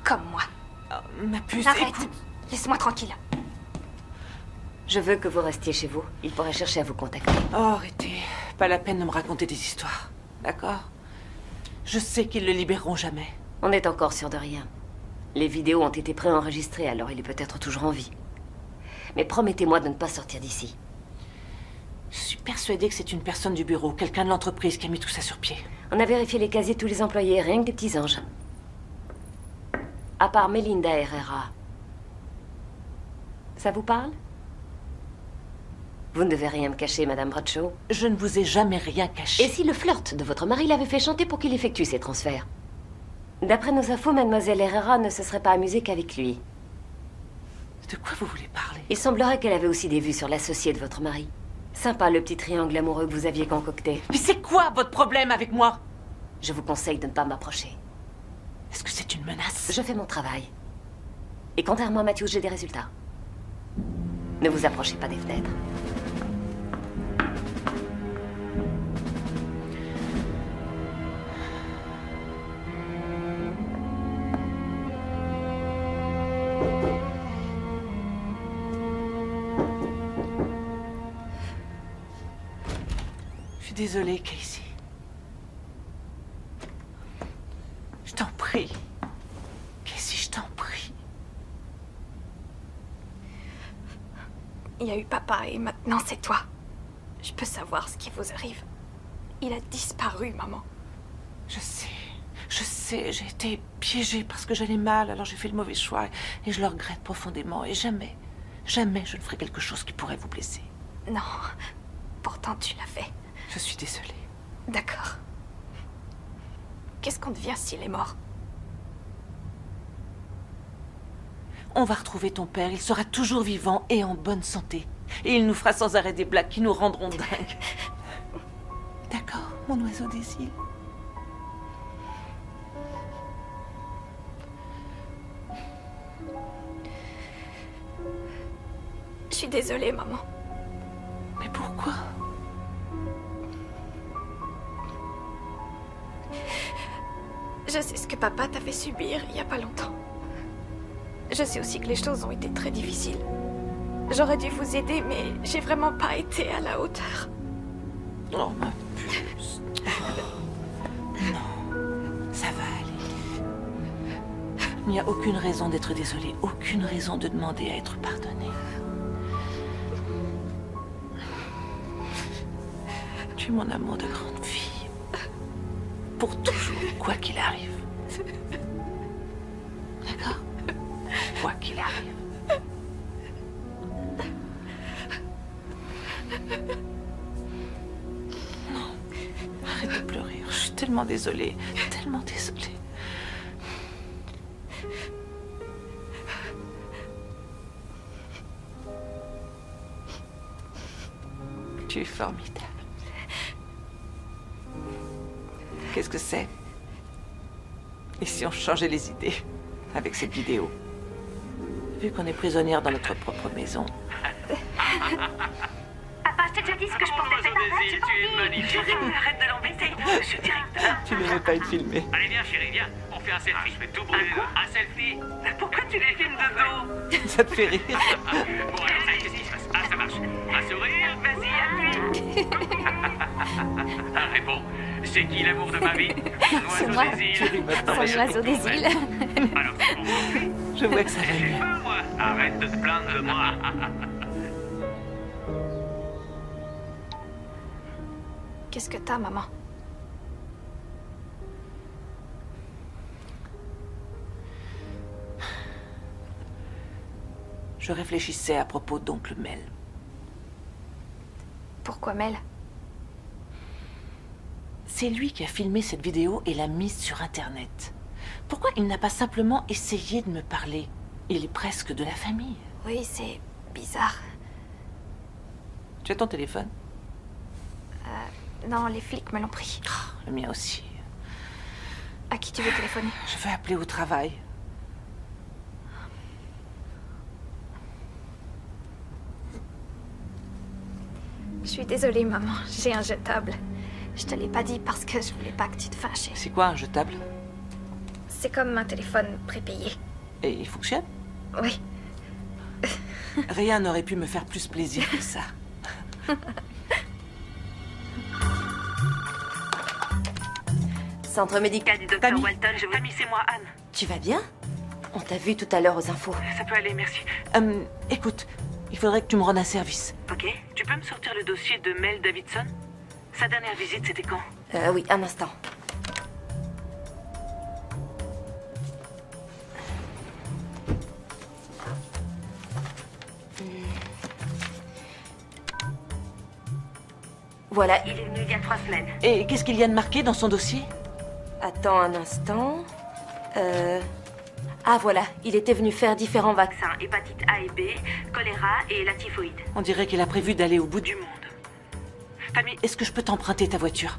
Comme moi. Oh, ma puce, Arrête. écoute. Laisse-moi tranquille. Je veux que vous restiez chez vous. Il pourrait chercher à vous contacter. Oh, arrêtez. Pas la peine de me raconter des histoires. D'accord? Je sais qu'ils le libéreront jamais. On est encore sûr de rien. Les vidéos ont été préenregistrées, alors il est peut-être toujours en vie. Mais promettez-moi de ne pas sortir d'ici. Je suis persuadée que c'est une personne du bureau, quelqu'un de l'entreprise qui a mis tout ça sur pied. On a vérifié les casiers de tous les employés, rien que des petits anges. À part Melinda Herrera. Ça vous parle? Vous ne devez rien me cacher, Madame Bradshaw. Je ne vous ai jamais rien caché. Et si le flirt de votre mari l'avait fait chanter pour qu'il effectue ces transferts? D'après nos infos, Mademoiselle Herrera ne se serait pas amusée qu'avec lui. De quoi vous voulez parler? Il semblerait qu'elle avait aussi des vues sur l'associé de votre mari. Sympa le petit triangle amoureux que vous aviez concocté. Mais c'est quoi votre problème avec moi? Je vous conseille de ne pas m'approcher. Est-ce que c'est une menace? Je fais mon travail. Et contrairement à Matthews, j'ai des résultats. Ne vous approchez pas des fenêtres. Je suis désolée, Casey. Je t'en prie. Casey, je t'en prie. Il y a eu papa et maintenant c'est toi. Je peux savoir ce qui vous arrive. Il a disparu, maman. Je sais, j'ai été piégée parce que j'allais mal, alors j'ai fait le mauvais choix et je le regrette profondément. Et jamais, jamais je ne ferai quelque chose qui pourrait vous blesser. Non, pourtant tu l'as fait. Je suis désolée. D'accord. Qu'est-ce qu'on devient s'il est mort? On va retrouver ton père, il sera toujours vivant et en bonne santé. Et il nous fera sans arrêt des blagues qui nous rendront dingues. D'accord, mon oiseau des îles. Je suis désolée, maman. Mais pourquoi? Je sais ce que papa t'a fait subir il y a pas longtemps. Je sais aussi que les choses ont été très difficiles. J'aurais dû vous aider, mais j'ai vraiment pas été à la hauteur. Oh, ma puce. Non, ça va aller. Il n'y a aucune raison d'être désolée, aucune raison de demander à être pardonnée. Tu es mon amour de grande fille. Pour toujours, quoi qu'il arrive. D'accord? Quoi qu'il arrive. Non, tellement désolée. Tellement désolée. Tu es formidable. Qu'est-ce que c'est? Et si on changeait les idées avec cette vidéo? Vu qu'on est prisonnière dans notre propre maison. Papa, je t'ai déjà dit ce que je pensais faire. Tu es magnifique. Arrête de l'embêter, monsieur le directeur. Tu n'aimais pas être filmé. Allez, viens, chérie, viens. On fait un selfie. Je vais tout brûler. Un selfie. Pourquoi tu les filmes de dos? Ça te fait rire? Bon, alors, ça, qu'est-ce qui se passe? Ah, ça marche. Un sourire. Vas-y, appuie. Ah, réponds. C'est qui l'amour de ma vie? C'est L'oiseau moi. des îles. C'est l'oiseau des îles. Alors, c'est pour vous. Je vois que ça va J'ai mieux. peur, moi. Arrête de te plaindre de moi. Qu'est-ce que t'as, maman? Je réfléchissais à propos d'oncle Mel. Pourquoi Mel? C'est lui qui a filmé cette vidéo et l'a mise sur Internet. Pourquoi il n'a pas simplement essayé de me parler? Il est presque de la famille. Oui, c'est bizarre. Tu as ton téléphone? Non, les flics me l'ont pris. Le mien aussi. À qui tu veux téléphoner? Je vais appeler au travail. Je suis désolée, maman. J'ai un jetable. Je te l'ai pas dit parce que je voulais pas que tu te fâches. C'est quoi un jetable? C'est comme un téléphone prépayé. Et il fonctionne? Oui. Rien n'aurait pu me faire plus plaisir que ça. Centre médical du docteur Walton, je vous... Tammy, c'est moi, Anne. Tu vas bien? On t'a vu tout à l'heure aux infos. Ça peut aller, merci. Écoute, il faudrait que tu me rendes un service. Ok. Tu peux me sortir le dossier de Mel Davidson? Sa dernière visite, c'était quand? Oui, un instant. Voilà. Il est venu il y a 3 semaines. Et qu'est-ce qu'il y a de marqué dans son dossier? Attends un instant. Ah voilà, il était venu faire différents vaccins. Hépatite A et B, choléra et la typhoïde. On dirait qu'elle a prévu d'aller au bout Du monde. Tammy, est-ce que je peux t'emprunter ta voiture?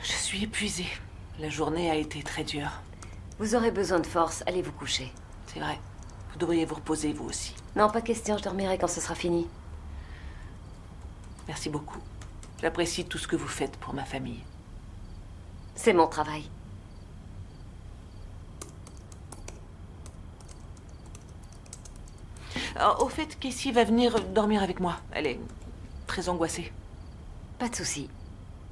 Je suis épuisée. La journée a été très dure. Vous aurez besoin de force, allez vous coucher. C'est vrai. Vous devriez vous reposer, vous aussi. Non, pas question, je dormirai quand ce sera fini. Merci beaucoup. J'apprécie tout ce que vous faites pour ma famille. C'est mon travail. Alors, au fait, Casey va venir dormir avec moi. Elle est très angoissée. Pas de souci.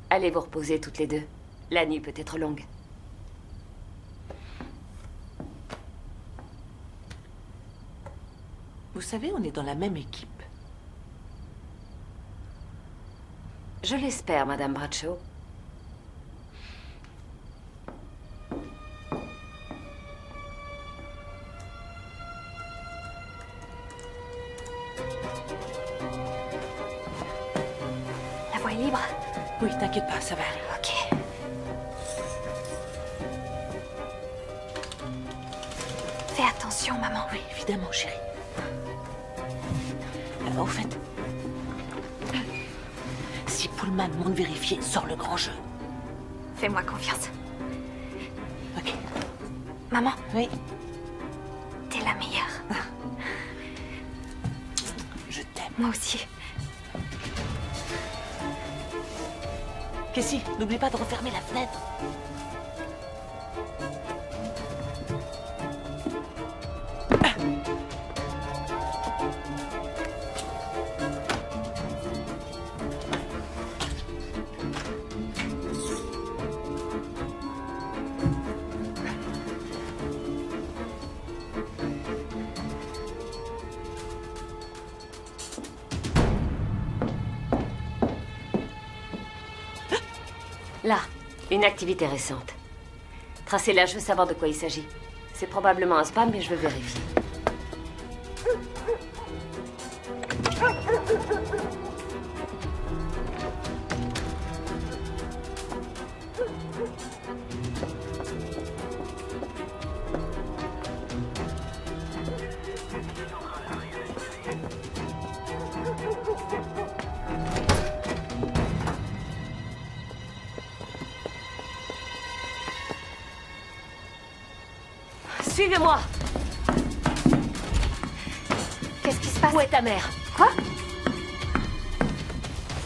Allez vous reposer toutes les deux. La nuit peut être longue. Vous savez, on est dans la même équipe. Je l'espère, Madame Bradshaw. La voie est libre? Oui, t'inquiète pas, ça va aller. Ok. Fais attention, maman. Oui, évidemment, chérie. Au fait, si Pullman monte vérifier, sort le grand jeu. Fais-moi confiance. Ok. Maman, Oui, t'es la meilleure. je t'aime. Moi aussi. Casey, n'oublie pas de refermer la fenêtre. Là, une activité récente. Tracez-la, je veux savoir de quoi il s'agit. C'est probablement un spam, mais je veux vérifier. Suivez-moi. Qu'est-ce qui se passe? Où est ta mère? Quoi?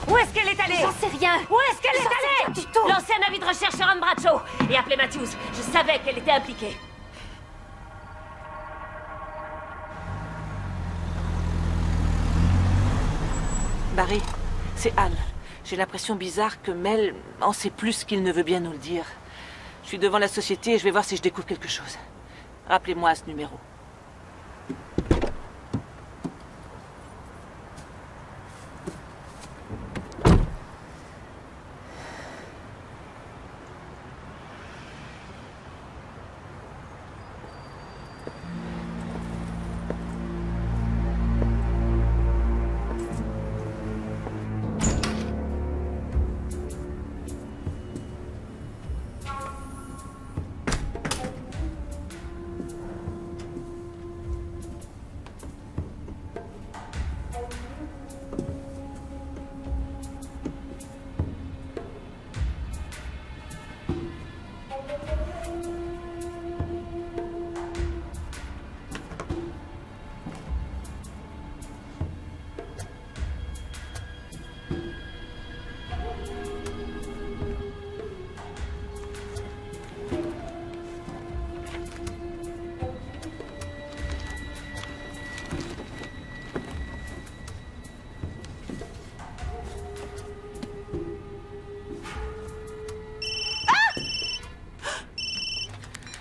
Où est-ce qu'elle est allée? J'en sais rien. Où est-ce qu'elle est J'en sais allée? rien du tout. Lancez un avis de recherche sur Anne Bradshaw et appelez Matthews. Je savais qu'elle était impliquée. Barry, c'est Anne. J'ai l'impression bizarre que Mel en sait plus qu'il ne veut bien nous le dire. Je suis devant la société et je vais voir si je découvre quelque chose. Rappelez-moi à ce numéro.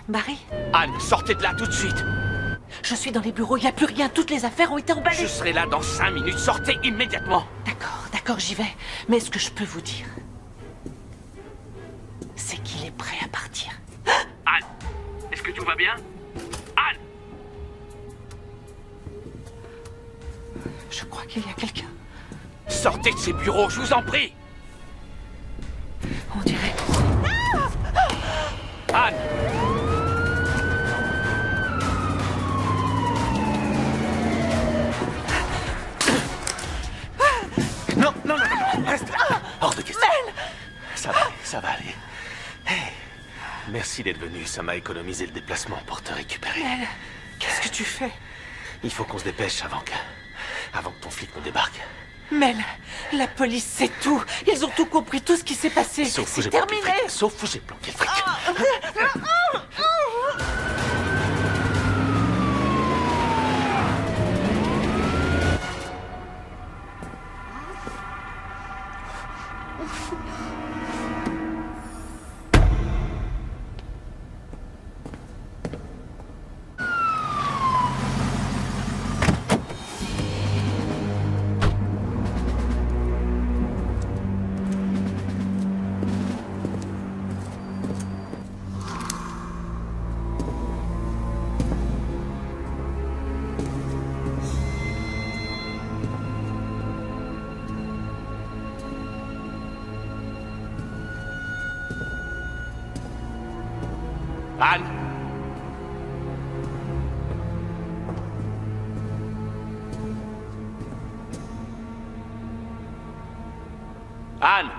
Barry? Anne, sortez de là tout de suite. Je suis dans les bureaux, il n'y a plus rien, toutes les affaires ont été emballées. Je serai là dans 5 minutes, sortez immédiatement. D'accord, j'y vais. Mais ce que je peux vous dire, c'est qu'il est prêt à partir. Anne, est-ce que tout va bien? Anne! Je crois qu'il y a quelqu'un. Sortez de ces bureaux, je vous en prie. On dirait... Anne! Non, reste là. Hors de question. Mel! Ça va aller. Hey. Merci d'être venu, ça m'a économisé le déplacement pour te récupérer. Mel, qu'est-ce que tu fais? Il faut qu'on se dépêche avant que ton flic ne débarque. Mel, la police sait tout. Ils ont tout compris, tout ce qui s'est passé. Sauf où C'est j'ai planqué terminé. le fric. Sauf où j'ai planqué le fric. Anne! Anne!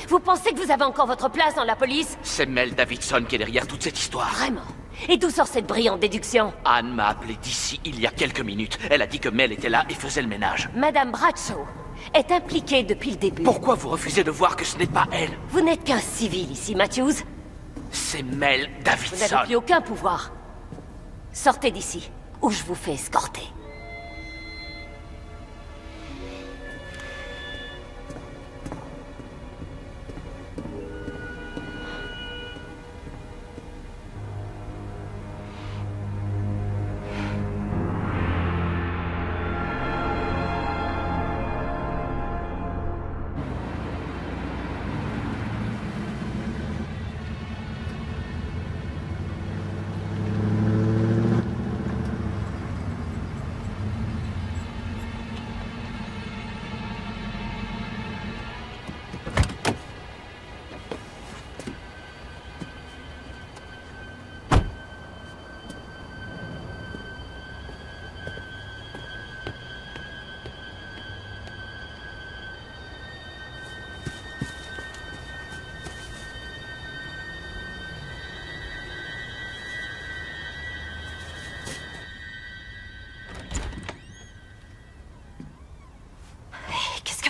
Vous pensez que vous avez encore votre place dans la police? C'est Mel Davidson qui est derrière toute cette histoire. Vraiment? Et d'où sort cette brillante déduction? Anne m'a appelé d'ici il y a quelques minutes. Elle a dit que Mel était là et faisait le ménage. Madame Bradshaw est impliquée depuis le début. Pourquoi vous refusez de voir que ce n'est pas elle? Vous n'êtes qu'un civil ici, Matthews. C'est Mel Vous Davidson. n'avez plus aucun pouvoir. Sortez d'ici, ou je vous fais escorter.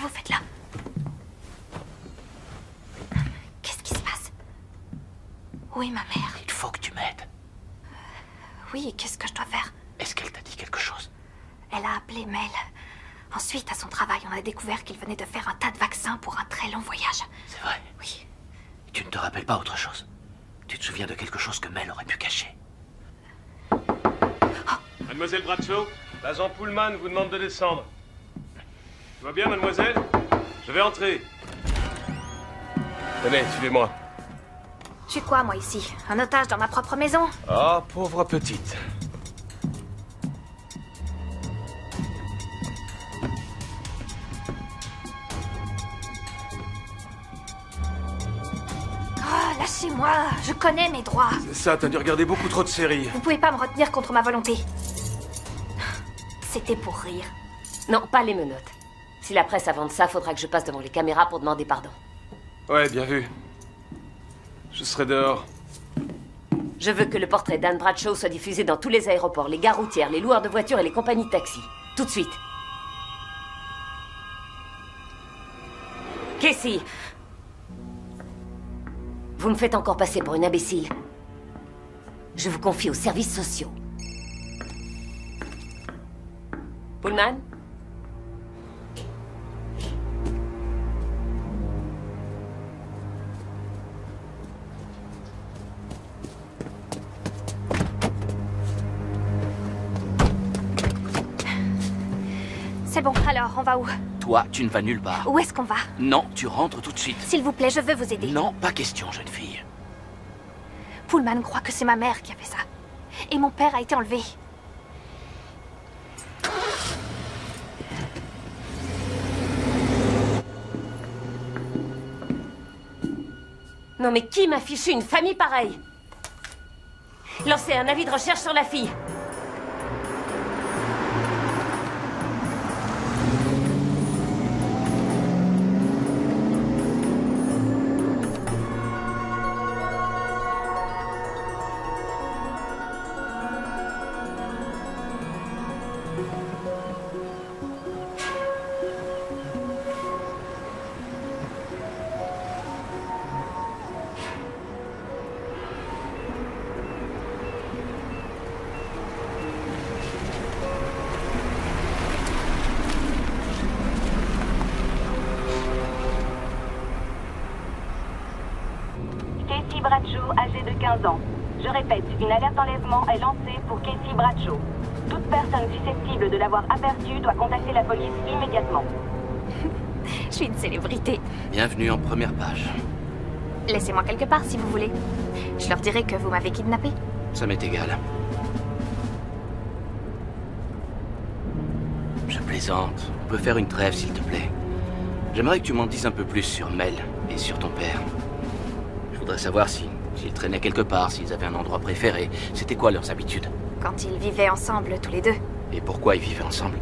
vous faites là? Qu'est-ce qui se passe? Où est ma mère? Il faut que tu m'aides. Oui, qu'est-ce que je dois faire? Est-ce qu'elle t'a dit quelque chose? Elle a appelé Mel. Ensuite, à son travail, on a découvert qu'il venait de faire un tas de vaccins pour un très long voyage. C'est vrai? Oui. Tu ne te rappelles pas autre chose? Tu te souviens de quelque chose que Mel aurait pu cacher? Mademoiselle Bradshaw, l'agent Pullman vous demande de descendre. Tout va bien, mademoiselle? Je vais entrer. Tenez, suivez-moi. Je suis quoi, moi, ici? Un otage dans ma propre maison? Ah, pauvre petite. Oh, lâchez-moi! Je connais mes droits. Ça, t'as dû regarder beaucoup trop de séries. Vous pouvez pas me retenir contre ma volonté. C'était pour rire. Non, pas les menottes. Si la presse invente ça, faudra que je passe devant les caméras pour demander pardon. Ouais, bien vu. Je serai dehors. Je veux que le portrait d'Anne Bradshaw soit diffusé dans tous les aéroports, les gares routières, les loueurs de voitures et les compagnies de taxi. Tout de suite. Casey! Vous me faites encore passer pour une imbécile. Je vous confie aux services sociaux. Pullman? C'est bon, alors, on va où? Toi, tu ne vas nulle part. Où est-ce qu'on va? Non, tu rentres tout de suite. S'il vous plaît, je veux vous aider. Non, pas question, jeune fille. Pullman croit que c'est ma mère qui a fait ça. Et mon père a été enlevé. Non mais qui m'a fichu une famille pareille? Lancez un avis de recherche sur la fille. Casey Bradshaw, âgée de 15 ans. Je répète, une alerte enlèvement est lancée pour Casey Bradshaw. Toute personne susceptible de l'avoir aperçue doit contacter la police immédiatement. Je suis une célébrité. Bienvenue en première page. Laissez-moi quelque part si vous voulez. Je leur dirai que vous m'avez kidnappé. Ça m'est égal. Je plaisante. On peut faire une trêve, s'il te plaît. J'aimerais que tu m'en dises un peu plus sur Mel et sur ton père. Je voudrais savoir s'ils traînaient quelque part, s'ils avaient un endroit préféré. C'était quoi leurs habitudes? Quand ils vivaient ensemble, tous les deux. Et pourquoi ils vivaient ensemble?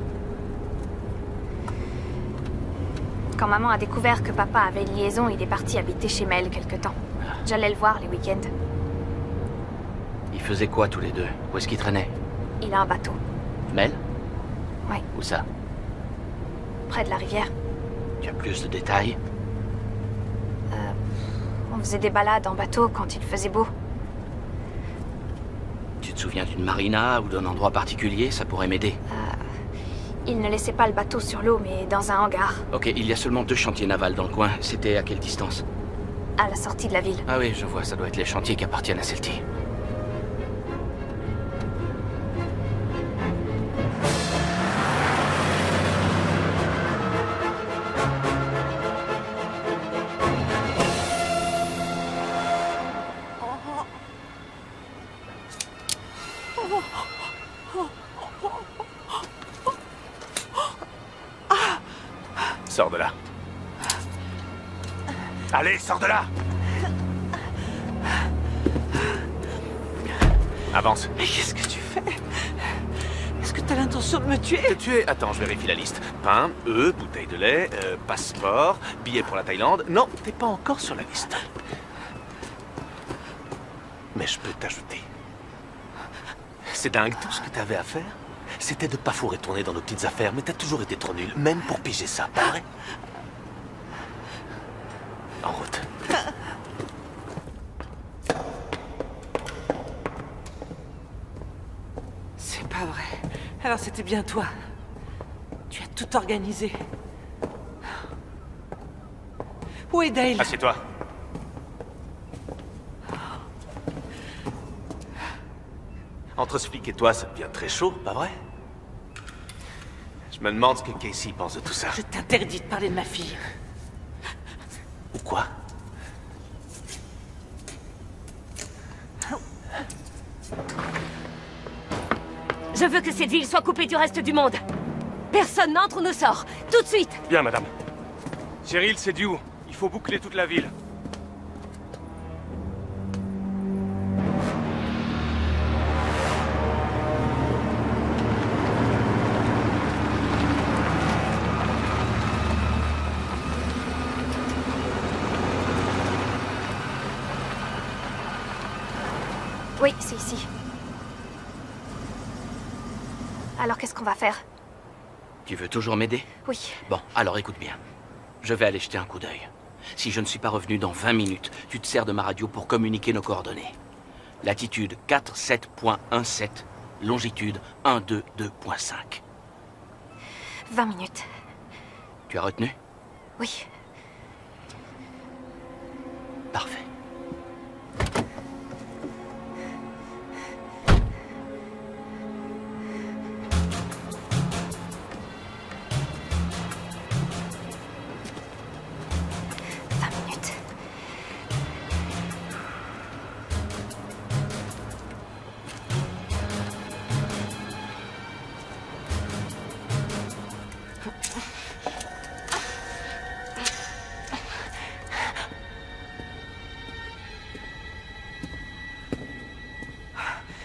Quand maman a découvert que papa avait une liaison, il est parti habiter chez Mel quelque temps. J'allais le voir les week-ends. Ils faisaient quoi tous les deux? Où est-ce qu'ils traînaient? Il a un bateau. Mel? Oui. Où ça? Près de la rivière. Tu as plus de détails? On faisait des balades en bateau quand il faisait beau. Tu te souviens d'une marina ou d'un endroit particulier? Ça pourrait m'aider. Il ne laissait pas le bateau sur l'eau, mais dans un hangar, Ok, il y a seulement 2 chantiers navals dans le coin. C'était à quelle distance? à la sortie de la ville. Ah oui, je vois, ça doit être les chantiers qui appartiennent à Celtic. Sors de là. Allez, sors de là! Avance. Mais qu'est-ce que tu fais? Est-ce que t'as l'intention de me tuer? Te tuer? Attends, je vérifie la liste. Pain, œufs, bouteille de lait, passeport, billet pour la Thaïlande. Non, t'es pas encore sur la liste. Mais je peux t'ajouter. C'est dingue, tout ce que t'avais à faire, c'était de pas fourrer ton nez dans nos petites affaires, mais t'as toujours été trop nul, même pour piger ça, pas vrai? En route. C'est pas vrai. Alors c'était bien toi. Tu as tout organisé. Où est Dale? Assieds-toi. Entre ce flic et toi, ça devient très chaud, pas vrai? Je me demande ce que Casey pense de tout ça. Je t'interdis de parler de ma fille. Ou quoi? Je veux que cette ville soit coupée du reste du monde. Personne n'entre ou ne sort. Tout de suite. Bien, madame. Cheryl, c'est Dew. Il faut boucler toute la ville. Oui, c'est ici. Alors qu'est-ce qu'on va faire? Tu veux toujours m'aider? Oui. Bon, alors écoute bien. Je vais aller jeter un coup d'œil. Si je ne suis pas revenu dans 20 minutes, tu te sers de ma radio pour communiquer nos coordonnées. Latitude 47.17, longitude 122.5. 20 minutes. Tu as retenu? Oui. Parfait.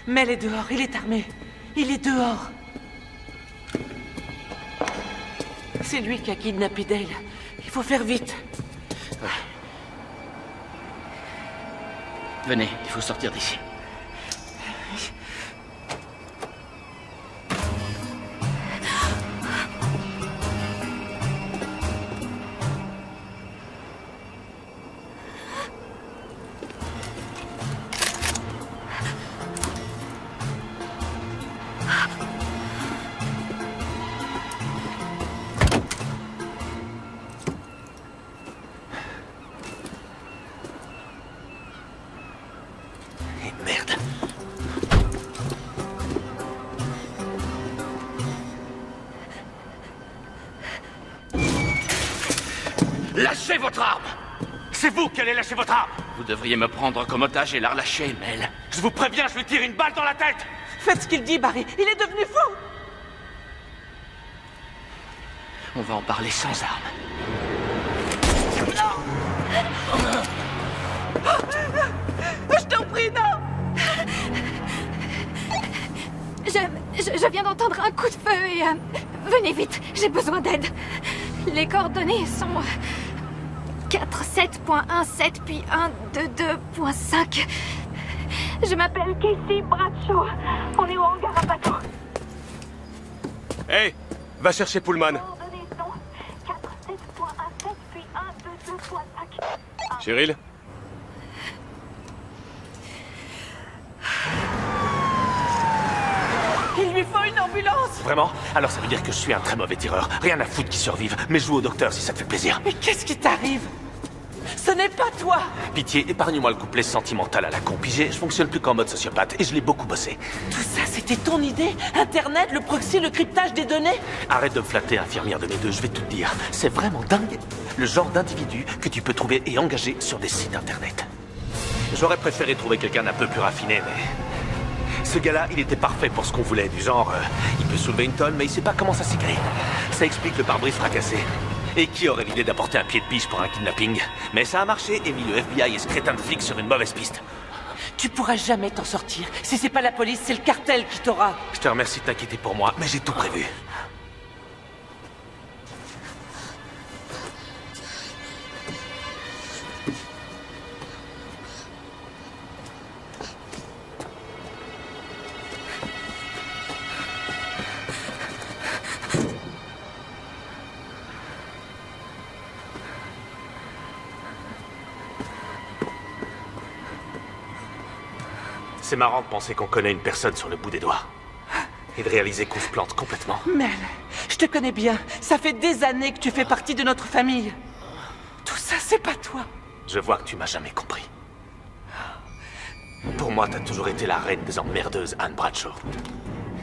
Mel est dehors, il est armé. Il est dehors. C'est lui qui a kidnappé Dale. Il faut faire vite. Oui. Venez, il faut sortir d'ici. Lâchez votre arme! C'est vous qui allez lâcher votre arme! Vous devriez me prendre comme otage et la relâcher, Mel. Je vous préviens, je lui tire une balle dans la tête! Faites ce qu'il dit, Barry. Il est devenu fou! On va en parler sans armes. Je t'en prie, non! Je viens d'entendre un coup de feu et... venez vite, j'ai besoin d'aide. Les coordonnées sont... 47.17 puis 122.5. Je m'appelle Casey Bradshaw. On est au hangar à bateau. Hey, va chercher Pullman. Coordonnées sont 47.17 puis 122.5. Cheryl? Il lui faut une ambulance! Vraiment? Alors ça veut dire que je suis un très mauvais tireur. Rien à foutre qui survive, mais je joue au docteur si ça te fait plaisir. Mais qu'est-ce qui t'arrive? Ce n'est pas toi! Pitié, épargne-moi le couplet sentimental à la con. Pigé, je fonctionne plus qu'en mode sociopathe et je l'ai beaucoup bossé. Tout ça, c'était ton idée? Internet, le proxy, le cryptage des données? Arrête de me flatter, infirmière de mes deux, je vais tout te dire. C'est vraiment dingue, le genre d'individu que tu peux trouver et engager sur des sites internet. J'aurais préféré trouver quelqu'un d'un peu plus raffiné, mais... Ce gars-là, il était parfait pour ce qu'on voulait, du genre... il peut soulever une tonne, mais il sait pas comment ça s'écrit. Ça explique le pare-brise fracassé. Et qui aurait l'idée d'apporter un pied de biche pour un kidnapping? Mais ça a marché et mis le FBI et ce crétin de flic sur une mauvaise piste. Tu pourras jamais t'en sortir. Si c'est pas la police, c'est le cartel qui t'aura. Je te remercie de t'inquiéter pour moi, mais j'ai tout prévu. C'est marrant de penser qu'on connaît une personne sur le bout des doigts. Et de réaliser qu'on se plante complètement. Mel, je te connais bien. Ça fait des années que tu fais partie de notre famille. Tout ça, c'est pas toi. Je vois que tu m'as jamais compris. Pour moi, t'as toujours été la reine des emmerdeuses, Anne Bradshaw.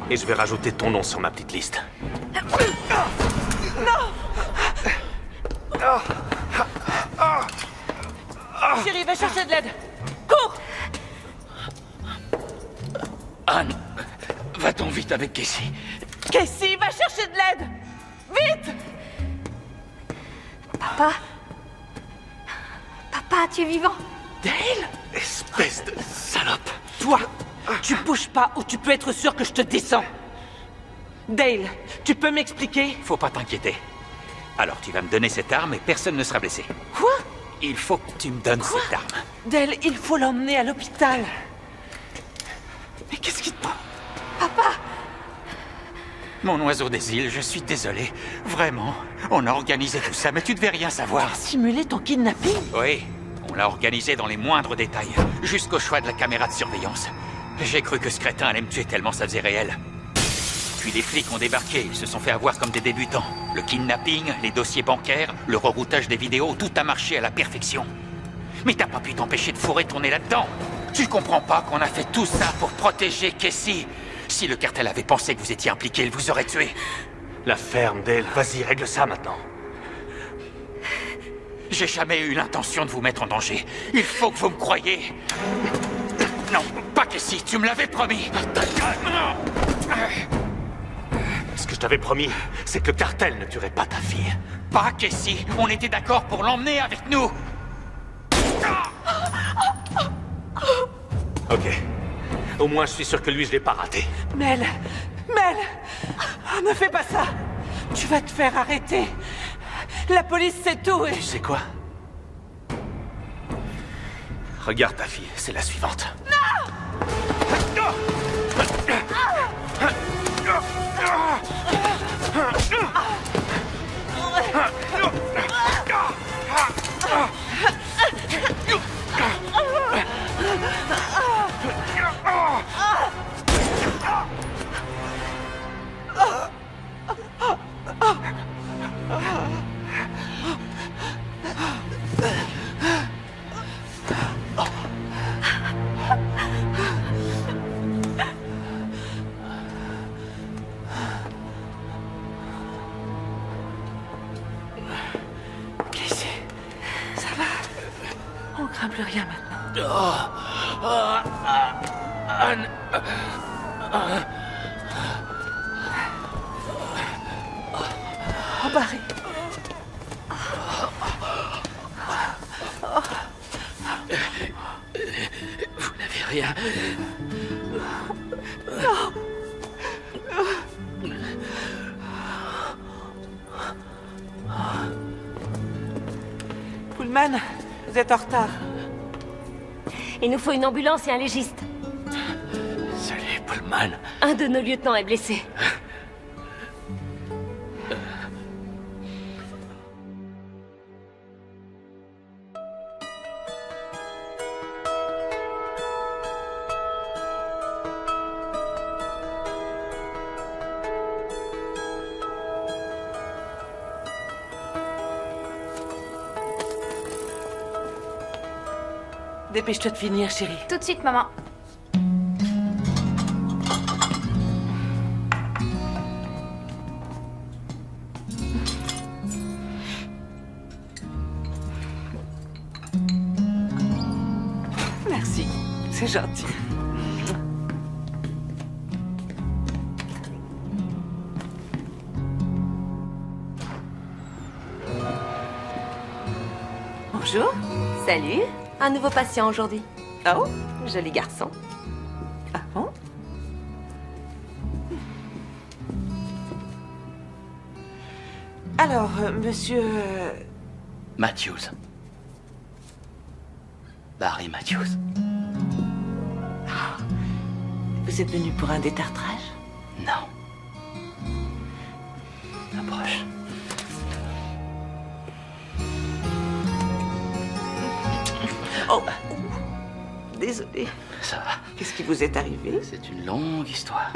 Et je vais rajouter ton nom sur ma petite liste. Non! Chérie, va chercher de l'aide. Cours! Anne, va-t'en vite avec Casey. Casey, va chercher de l'aide! Vite! Papa? Papa, tu es vivant? Dale? Espèce de salope! Toi, tu bouges pas ou tu peux être sûr que je te descends. Dale, tu peux m'expliquer? Faut pas t'inquiéter. Alors tu vas me donner cette arme et personne ne sera blessé. Quoi? Il faut que tu me donnes cette arme. Dale, il faut l'emmener à l'hôpital. Mais qu'est-ce qui te prend? Papa! Mon oiseau des îles, je suis désolé. Vraiment. On a organisé tout ça, mais tu devais rien savoir. Simuler ton kidnapping? Oui. On l'a organisé dans les moindres détails, jusqu'au choix de la caméra de surveillance. J'ai cru que ce crétin allait me tuer tellement ça faisait réel. Puis les flics ont débarqué, ils se sont fait avoir comme des débutants. Le kidnapping, les dossiers bancaires, le reroutage des vidéos, tout a marché à la perfection. Mais t'as pas pu t'empêcher de fourrer ton nez là-dedans. Tu comprends pas qu'on a fait tout ça pour protéger Casey? Si le cartel avait pensé que vous étiez impliqué, il vous aurait tué. La ferme, Dale. Vas-y, règle ça maintenant. J'ai jamais eu l'intention de vous mettre en danger. Il faut que vous me croyiez. Non, pas Casey, tu me l'avais promis. Ce que je t'avais promis, c'est que le cartel ne tuerait pas ta fille. Pas Casey, on était d'accord pour l'emmener avec nous. Ok. Au moins, je suis sûr que lui, je l'ai pas raté. Mel! Oh, ne fais pas ça! Tu vas te faire arrêter. La police sait tout et... Tu sais quoi? Regarde ta fille, c'est la suivante. Casey, ça va? On craint plus rien maintenant. Anne. Oh, Barry. Vous n'avez rien. Non. Pullman, vous êtes en retard. Il nous faut une ambulance et un légiste. Salut, Pullman. Un de nos lieutenants est blessé. Dépêche-toi de finir, chérie. Tout de suite, maman. Merci, c'est gentil. Bonjour. Salut. Un nouveau patient aujourd'hui. Oh, joli garçon. Ah bon? Alors, monsieur... Matthews. Barry Matthews. Vous êtes venu pour un détartrage? Non. Approche. Oh, désolé. Ça va. Qu'est-ce qui vous est arrivé? C'est une longue histoire.